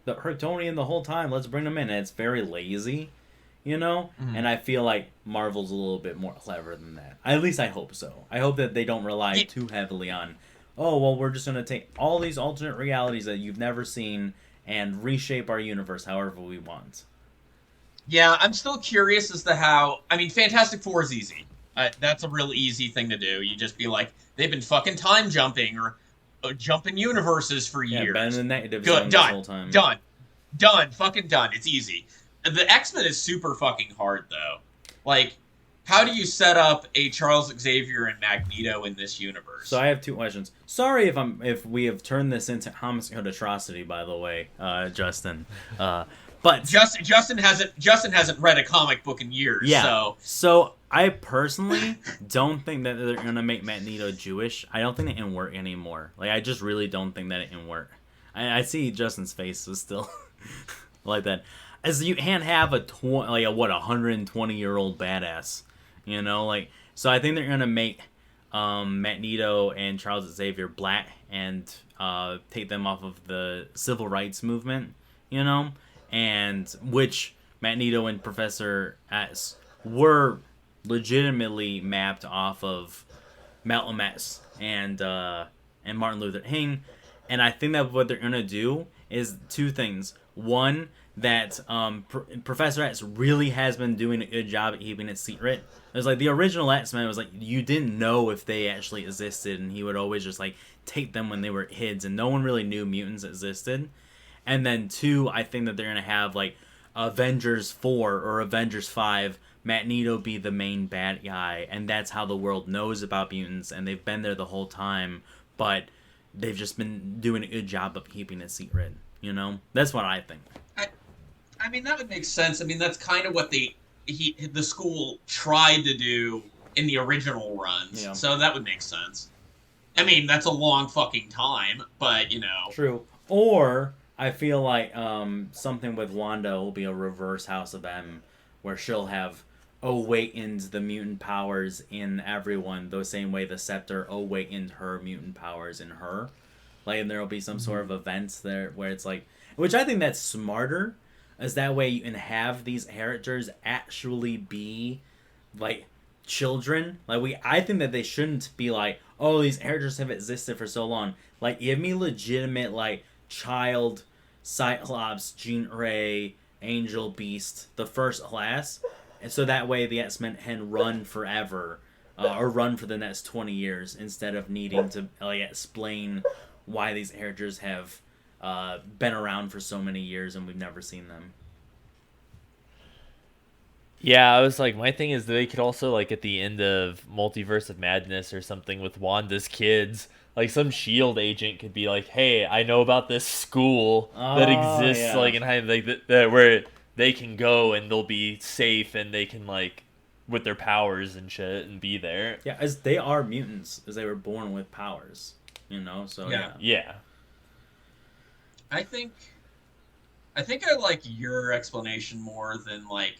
Kryptonian the whole time, let's bring him in. And it's very lazy, you know? Mm-hmm. And I feel like Marvel's a little bit more clever than that. At least I hope so. I hope that they don't rely too heavily on, oh, well, we're just gonna take all these alternate realities that you've never seen and reshape our universe however we want. Yeah, I'm still curious as to how... I mean, Fantastic Four is easy. That's a real easy thing to do. You just be like, they've been fucking time jumping or jumping universes for years. Yeah, been in the negative zone Good, this whole time. Done, fucking done. It's easy. The X-Men is super fucking hard, though. Like, how do you set up a Charles Xavier and Magneto in this universe? So I have two questions. Sorry if we have turned this into homicide atrocity, by the way, Justin. But Justin hasn't read a comic book in years. yeah. So I personally don't think that they're gonna make Magneto Jewish. I don't think it can work anymore. Like, I just really don't think that it can work. I see Justin's face was still like that. As you can't have a 120-year-old badass, you know, like. So I think they're gonna make Magneto and Charles Xavier black and take them off of the civil rights movement, you know, and which Magneto and Professor X were legitimately mapped off of Malcolm X and Martin Luther King, and I think that what they're gonna do is two things. One, that Professor X really has been doing a good job at keeping it secret. It was like the original X-Men was like you didn't know if they actually existed, and he would always just like take them when they were kids, and no one really knew mutants existed. And then two, I think that they're gonna have like Avengers 4 or Avengers 5, Magneto be the main bad guy, and that's how the world knows about mutants, and they've been there the whole time, but they've just been doing a good job of keeping it secret. You know, that's what I think. I mean, that would make sense. I mean, that's kind of what the school tried to do in the original runs. Yeah. So that would make sense. I mean, that's a long fucking time, but, you know. True. Or I feel like something with Wanda will be a reverse House of M, where she'll have awakened the mutant powers in everyone the same way the Scepter awakened her mutant powers in her. Like, and there'll be some sort of events there where it's like, which I think that's smarter, as that way you can have these characters actually be like children. Like, I think that they shouldn't be like, oh, these characters have existed for so long. Like, give me legitimate like child Cyclops, Jean Grey, Angel, Beast, the first class, and so that way the X-Men can run forever, or run for the next 20 years instead of needing to like explain why these characters have been around for so many years and we've never seen them. Yeah, I was like, my thing is they could also, like, at the end of Multiverse of Madness or something with Wanda's kids, like, some S.H.I.E.L.D. agent could be like, hey, I know about this school that exists, like, in like that where they can go and they'll be safe and they can, like, with their powers and shit and be there. Yeah, as they are mutants, as they were born with powers, you know, so yeah. I think I like your explanation more than, like,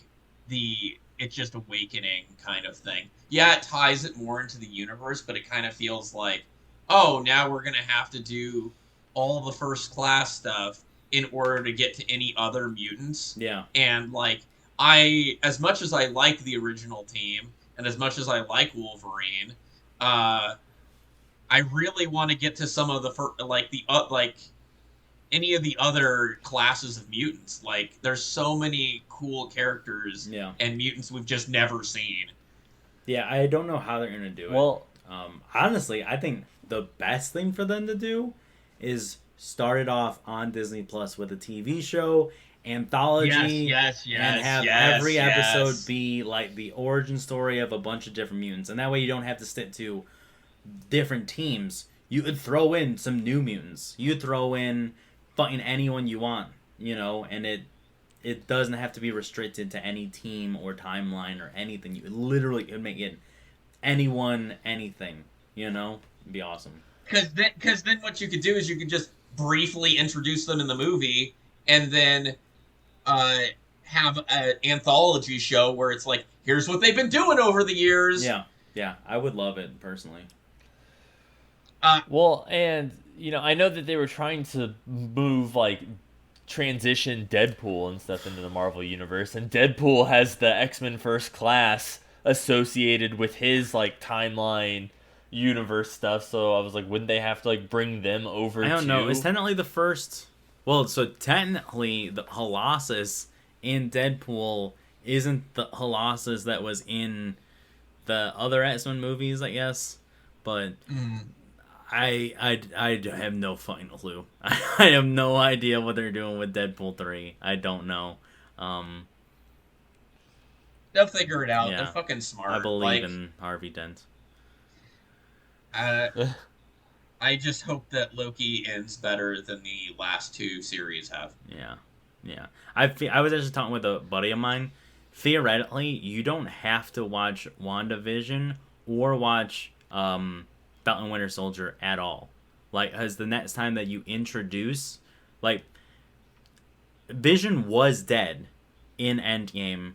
it's just awakening kind of thing. Yeah, it ties it more into the universe, but it kind of feels like, oh, now we're going to have to do all the first class stuff in order to get to any other mutants. Yeah. And, like, as much as I like the original team, and as much as I like Wolverine, I really want to get to some of the any of the other classes of mutants. Like, there's so many cool characters and mutants we've just never seen. Yeah, I don't know how they're going to do it. Well, honestly, I think the best thing for them to do is start it off on Disney Plus with a TV show, anthology, and have every episode be like the origin story of a bunch of different mutants. And that way you don't have to stick to different teams. You could throw in some new mutants. You could throw in fucking anyone you want, you know, and it doesn't have to be restricted to any team or timeline or anything. You literally could make it anyone, anything, you know? It'd be awesome. Because then what you could do is you could just briefly introduce them in the movie and then have an anthology show where it's like, here's what they've been doing over the years. Yeah, I would love it, personally. Well, and, you know, I know that they were trying to move, like, transition Deadpool and stuff into the Marvel Universe, and Deadpool has the X-Men First Class associated with his, like, timeline universe stuff, so I was like, wouldn't they have to, like, bring them over? I don't know. It's technically the first... Well, so technically, the Colossus in Deadpool isn't the Colossus that was in the other X-Men movies, I guess, but... I have no fucking clue. I have no idea what they're doing with Deadpool 3. I don't know. They'll figure it out. Yeah. They're fucking smart. I believe in Harvey Dent. I just hope that Loki ends better than the last two series have. Yeah. Yeah. I was actually talking with a buddy of mine. Theoretically, you don't have to watch WandaVision or watch Falcon Winter Soldier at all. Like, as the next time that you introduce, like, Vision was dead in Endgame.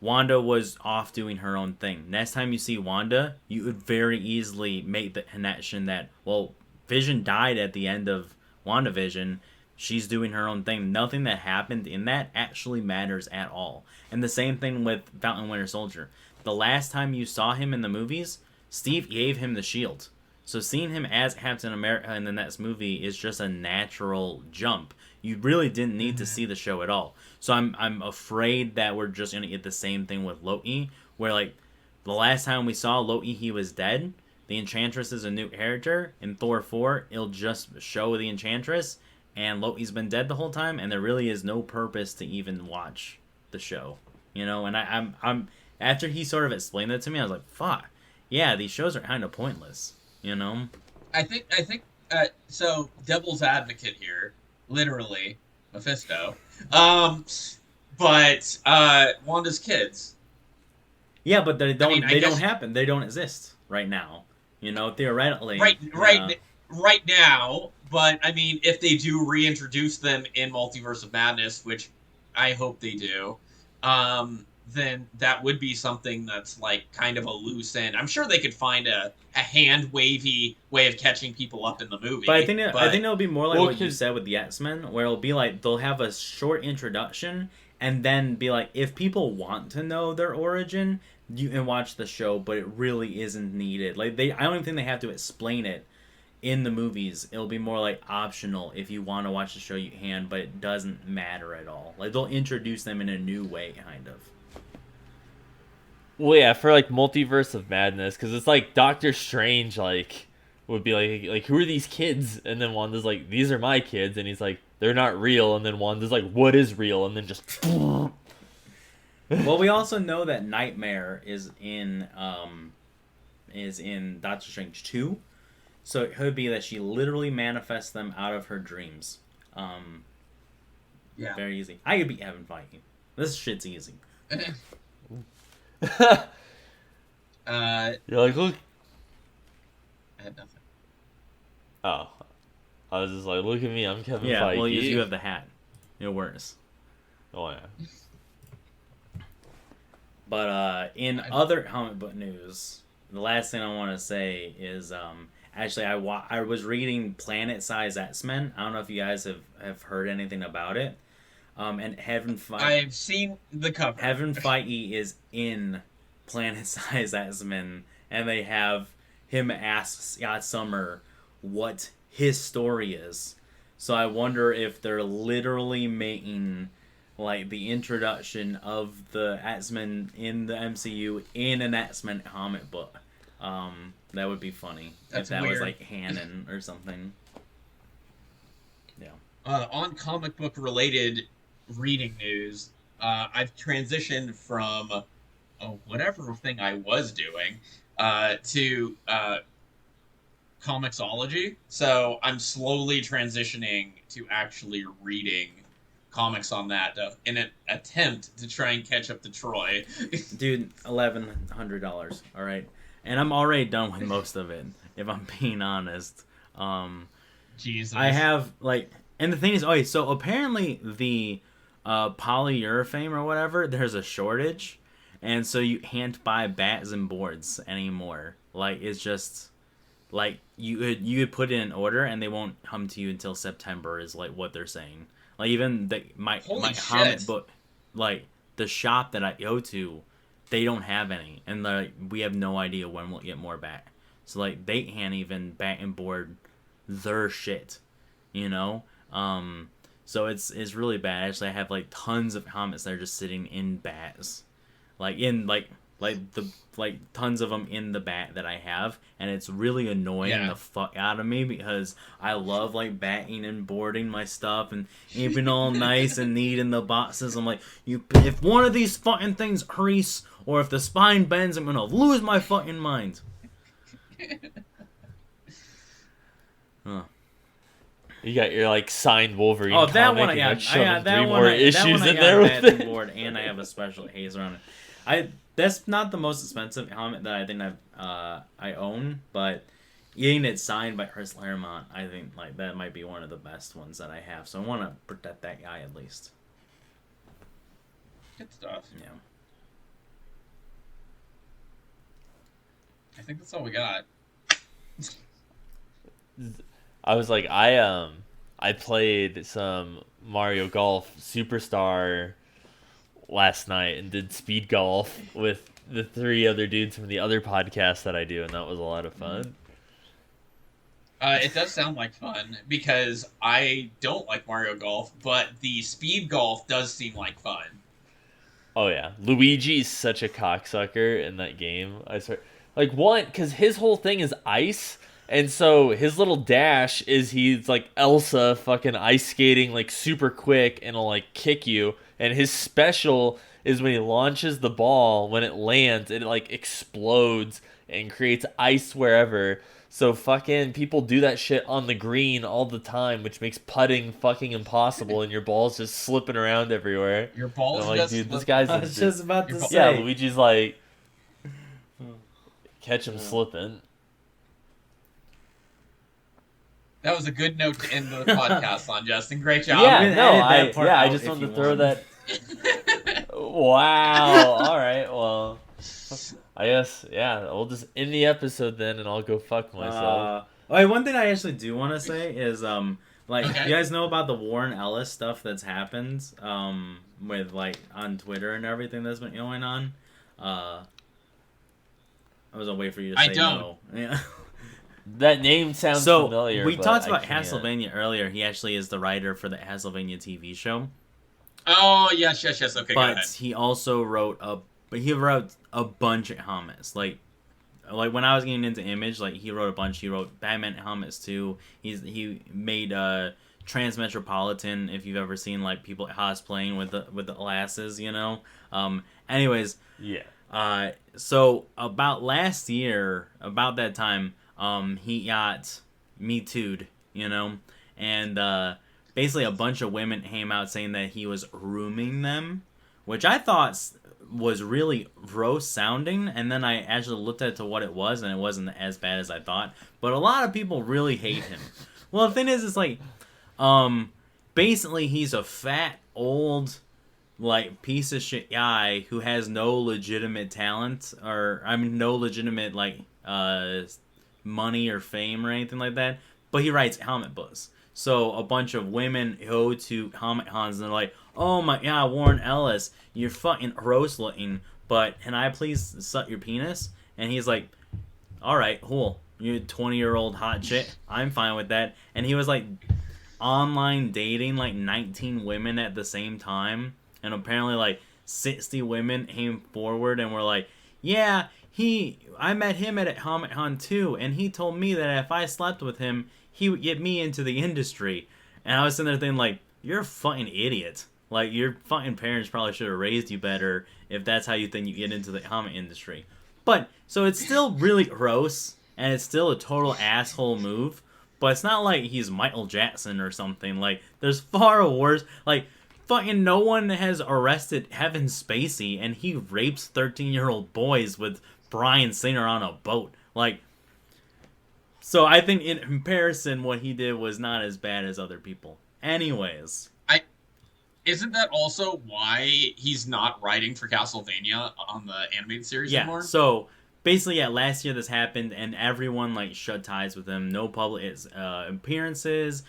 Wanda was off doing her own thing. Next time you see Wanda, you would very easily make the connection that, well, Vision died at the end of WandaVision. She's doing her own thing. Nothing that happened in that actually matters at all. And the same thing with Falcon Winter Soldier. The last time you saw him in the movies, Steve gave him the shield. So seeing him as Captain America in the next movie is just a natural jump. You really didn't need to see the show at all. So I'm afraid that we're just going to get the same thing with Loki, where, like, the last time we saw Loki, he was dead. The Enchantress is a new character. In Thor 4, it'll just show the Enchantress, and Loki's been dead the whole time, and there really is no purpose to even watch the show. You know, and I'm after he sort of explained that to me, I was like, fuck. Yeah, these shows are kind of pointless, you know? I think so devil's advocate here, literally, Mephisto. But Wanda's kids. Yeah, but they don't don't happen. They don't exist right now. You know, theoretically. Right now, but I mean, if they do reintroduce them in Multiverse of Madness, which I hope they do, then that would be something that's like kind of a loose end. I'm sure they could find a hand wavy way of catching people up in the movie. But I think it'll be more like what you said with the X-Men, where it'll be like they'll have a short introduction and then be like, if people want to know their origin, you can watch the show, but it really isn't needed. Like I don't even think they have to explain it in the movies. It'll be more like optional. If you want to watch the show, you can, but it doesn't matter at all. Like they'll introduce them in a new way, kind of. Well, yeah, for like Multiverse of Madness, because it's like Doctor Strange, like would be like who are these kids? And then Wanda's like, these are my kids, and he's like, they're not real. And then Wanda's like, what is real? And then just. Well, we also know that Nightmare is in Doctor Strange 2, so it could be that she literally manifests them out of her dreams. Yeah, very easy. I could beat Kevin Feige. This shit's easy. You're like, look. I had nothing. Oh, I was just like, look at me, I'm Kevin Feige. Yeah, well, you have the hat. You're worse. Oh yeah. But in other comic book news, the last thing I want to say is actually I was reading Planet Size X-Men. I don't know if you guys have heard anything about it. And I've seen the cover. Kevin Feige is in Planet Size X-Men, and they have him ask Scott Summer what his story is. So I wonder if they're literally making like the introduction of the X-Men in the MCU in an X-Men comic book. That would be funny. That's if that weird. was like canon or something. Yeah. On comic book related reading news, I've transitioned from whatever thing I was doing to comicsology. So I'm slowly transitioning to actually reading comics on that in an attempt to try and catch up to Troy. Dude, $1,100. All right, and I'm already done with most of it. If I'm being honest, Jesus, I have like, and the thing is, okay, so apparently the polyurethane or whatever, there's a shortage, and so you can't buy bats and boards anymore. Like it's just like you could put in an order and they won't come to you until September is like what they're saying. Like even my comic book, like the shop that I go to, they don't have any, and like we have no idea when we'll get more back. So like they can't even back and board their shit, you know. So it's really bad. Actually, I have like tons of comics that are just sitting in bats, like in like tons of them in the bat that I have, and it's really annoying the fuck out of me because I love like batting and boarding my stuff and keeping all nice and neat in the boxes. I'm like, if one of these fucking things crease or if the spine bends, I'm gonna lose my fucking mind. Huh. You got your like signed Wolverine. Oh, that comic one and I you're got. shoving That three one more I issues got in there with that it. board, and I have a special hazer on it. That's not the most expensive helmet that I think I own, but getting it signed by Chris Claremont, I think like that might be one of the best ones that I have. So I want to protect that guy at least. Good stuff. Yeah. I think that's all we got. I was like, I played some Mario Golf Superstar last night and did speed golf with the 3 other dudes from the other podcast that I do, and that was a lot of fun. It does sound like fun because I don't like Mario Golf, but the speed golf does seem like fun. Oh yeah, Luigi's such a cocksucker in that game. I swear, like one, because his whole thing is ice, and so his little dash is he's like Elsa, fucking ice skating like super quick, and he'll like kick you. And his special is when he launches the ball, when it lands, it like explodes and creates ice wherever. So fucking people do that shit on the green all the time, which makes putting fucking impossible, and your ball's just slipping around everywhere. Your balls And I'm like, just dude, this slip- guy's I was just about to yeah. say. Luigi's like, catch him slipping. That was a good note to end the podcast on, Justin. Great job. Yeah, gonna no, edit that I part yeah, I out just if wanted to you throw want. that. Wow. All right. Well, I guess yeah. We'll just end the episode then, and I'll go fuck myself. Wait, one thing I actually do want to say is like Okay. you guys know about the Warren Ellis stuff that's happened with like on Twitter and everything that's been going on. I was gonna wait for you to I say don't. no. Yeah. That name sounds So familiar. we but talked I about can't. Castlevania earlier. He actually is the writer for the Castlevania TV show. Oh, yes. Okay, go But ahead. he also wrote a bunch of helmets. Like when I was getting into Image, like he wrote a bunch. He wrote Batman helmets too. He made Transmetropolitan. If you've ever seen like people cosplaying with the glasses, you know. Anyways, Yeah. so about last year, about that time, he got Me Too'd, you know, and basically a bunch of women came out saying that he was grooming them, which I thought was really gross sounding, and then I actually looked at to what it was, and it wasn't as bad as I thought. But a lot of people really hate him. Well, the thing is, it's like, basically he's a fat old like piece of shit guy who has no legitimate talent no legitimate like money or fame or anything like that, but he writes helmet books. So a bunch of women go to Comic Cons and they're like, oh my god, Warren Ellis, you're fucking gross looking, but can I please suck your penis? And he's like, alright, cool, you're a 20-year-old hot chick, I'm fine with that. And he was like online dating like 19 women at the same time. And apparently, like, 60 women came forward and were like, yeah, I met him at Comic-Con too, and he told me that if I slept with him, he would get me into the industry. And I was sitting there thinking, like, you're a fucking idiot. Like, your fucking parents probably should have raised you better if that's how you think you get into the comic industry. But, so it's still really gross, and it's still a total asshole move, but it's not like he's Michael Jackson or something. Like, there's far worse, like, fucking no one has arrested Kevin Spacey, and he rapes 13-year-old boys with Bryan Singer on a boat. Like, so I think in comparison, what he did was not as bad as other people. Anyways. Isn't that also why he's not writing for Castlevania on the animated series anymore? Yeah, so basically, yeah, last year this happened, and everyone, like, shut ties with him. No public appearances.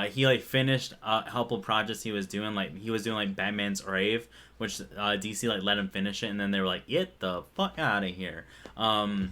He, like, finished a couple projects he was doing. Like, he was doing, like, Batman's Grave, which DC, like, let him finish it, and then they were like, get the fuck out of here. And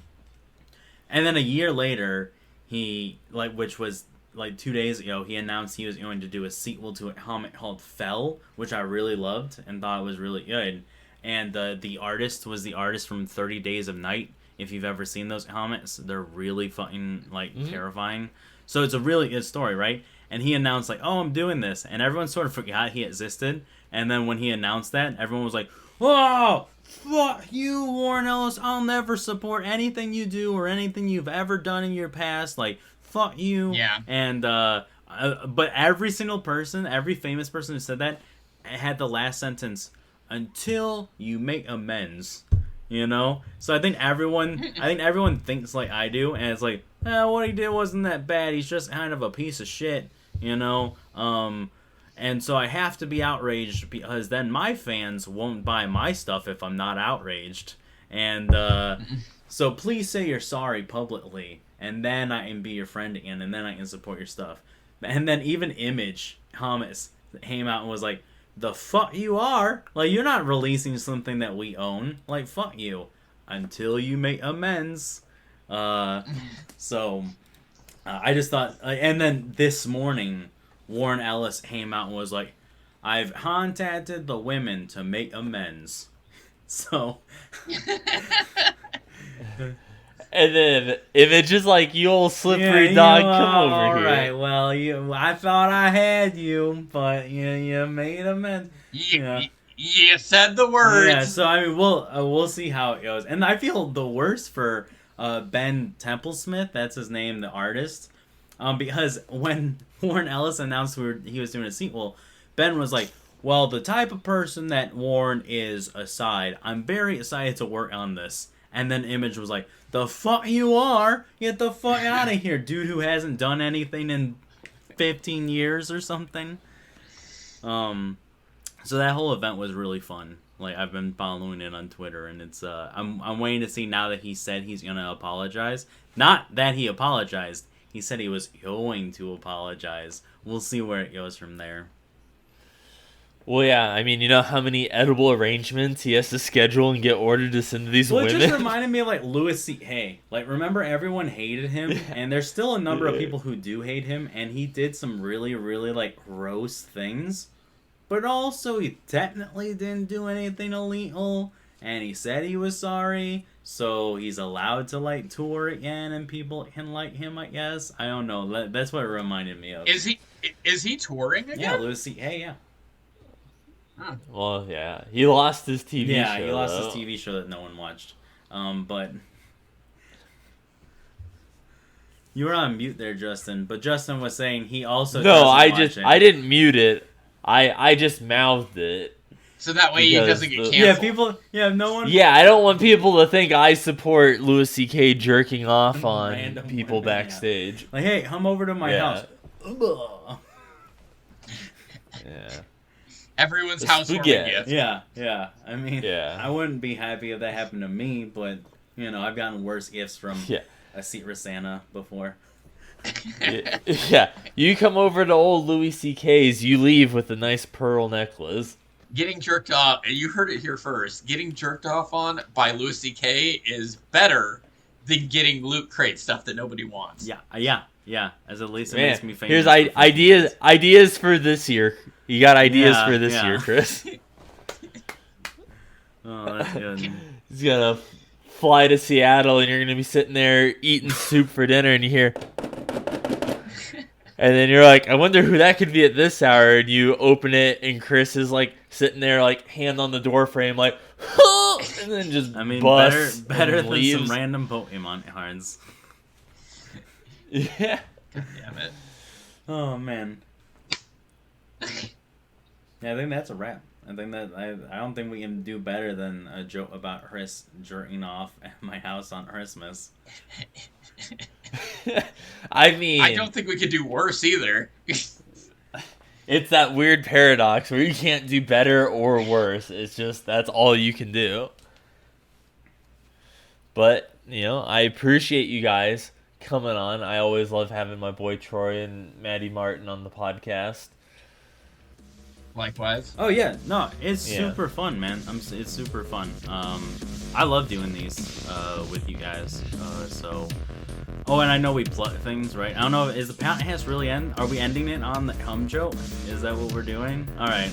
then a year later, he, like, which was, like, 2 days ago, he announced he was going to do a sequel to a comic called Fell, which I really loved and thought was really good. And the artist was the artist from 30 Days of Night. If you've ever seen those comics, they're really fucking, like, terrifying. So it's a really good story, right? And he announced, like, oh, I'm doing this. And everyone sort of forgot he existed. And then when he announced that, everyone was like, oh, fuck you, Warren Ellis. I'll never support anything you do or anything you've ever done in your past. Like, fuck you. Yeah. And But every single person, every famous person who said that had the last sentence, until you make amends. You know? So I think everyone thinks like I do, and it's like, what he did wasn't that bad. He's just kind of a piece of shit, you know? And so I have to be outraged because then my fans won't buy my stuff if I'm not outraged. And so please say you're sorry publicly, and then I can be your friend again, and then I can support your stuff. And then even Image Thomas came out and was like, the fuck you are? Like, you're not releasing something that we own. Like, fuck you. Until you make amends. I just thought... and then this morning, Warren Ellis came out and was like, I've contacted the women to make amends. So... And then Image is like, you old slippery dog, come over here. Alright, well, I thought I had you, but you made amends. You said the words. Yeah, so I mean, we'll see how it goes. And I feel the worst for Ben Templesmith, that's his name, the artist, because when Warren Ellis announced he was doing a sequel, Ben was like, well, the type of person that Warren is aside, I'm very excited to work on this. And then Image was like, the fuck you are? Get the fuck out of here, dude who hasn't done anything in 15 years or something. So that whole event was really fun. Like, I've been following it on Twitter, and it's I'm waiting to see now that he said he's gonna apologize. Not that he apologized. He said he was going to apologize. We'll see where it goes from there. Well, yeah, I mean, you know how many edible arrangements he has to schedule and get ordered to send to these women? It just reminded me of, like, Louis C.K. Like, remember everyone hated him? And there's still a number of people who do hate him, and he did some really, really, like, gross things. But also, he technically didn't do anything illegal, and he said he was sorry, so he's allowed to, like, tour again, and people can like him, I guess. I don't know. That's what it reminded me of. Is he touring again? Yeah, Louis C.K., yeah. Huh. Well, yeah. He lost his TV show. Yeah, he lost his TV show that no one watched. But... You were on mute there, Justin. But Justin was saying he also I didn't mute it. I just mouthed it. So that way he doesn't get canceled. No one... Yeah, I don't want people to think I support Louis C.K. jerking off on Random people women, backstage. Yeah. Like, hey, come over to my house. Yeah. Everyone's housewarming gift. Yeah. I mean, I wouldn't be happy if that happened to me, but, you know, I've gotten worse gifts from a Secret Santa before. Yeah. You come over to old Louis C.K.'s, you leave with a nice pearl necklace. Getting jerked off, you heard it here first, getting jerked off on by Louis C.K. is better than getting Lootcrate stuff that nobody wants. Yeah. As at least it makes me famous. Here's ideas for this year. You got ideas for this year, Chris? Oh, that's good. He's gonna fly to Seattle, and you're gonna be sitting there eating soup for dinner, and you hear, and then you're like, I wonder who that could be at this hour. And you open it, and Chris is like sitting there, like hand on the door frame, like, and then just better than some random Pokemon cards. Yeah. God damn it. Oh man. Yeah, I think that's a wrap. I think that I don't think we can do better than a joke about Chris jerking off at my house on Christmas. I mean, I don't think we could do worse either. It's that weird paradox where you can't do better or worse. It's just that's all you can do. But, you know, I appreciate you guys coming on. I always love having my boy Troy and Maddie Martin on the podcast. Likewise. Oh yeah, no, it's super fun, man. It's super fun. I love doing these with you guys. Oh, and I know we plug things, right? I don't know. Is the podcast really end? Are we ending it on the cum joke? Is that what we're doing? All right.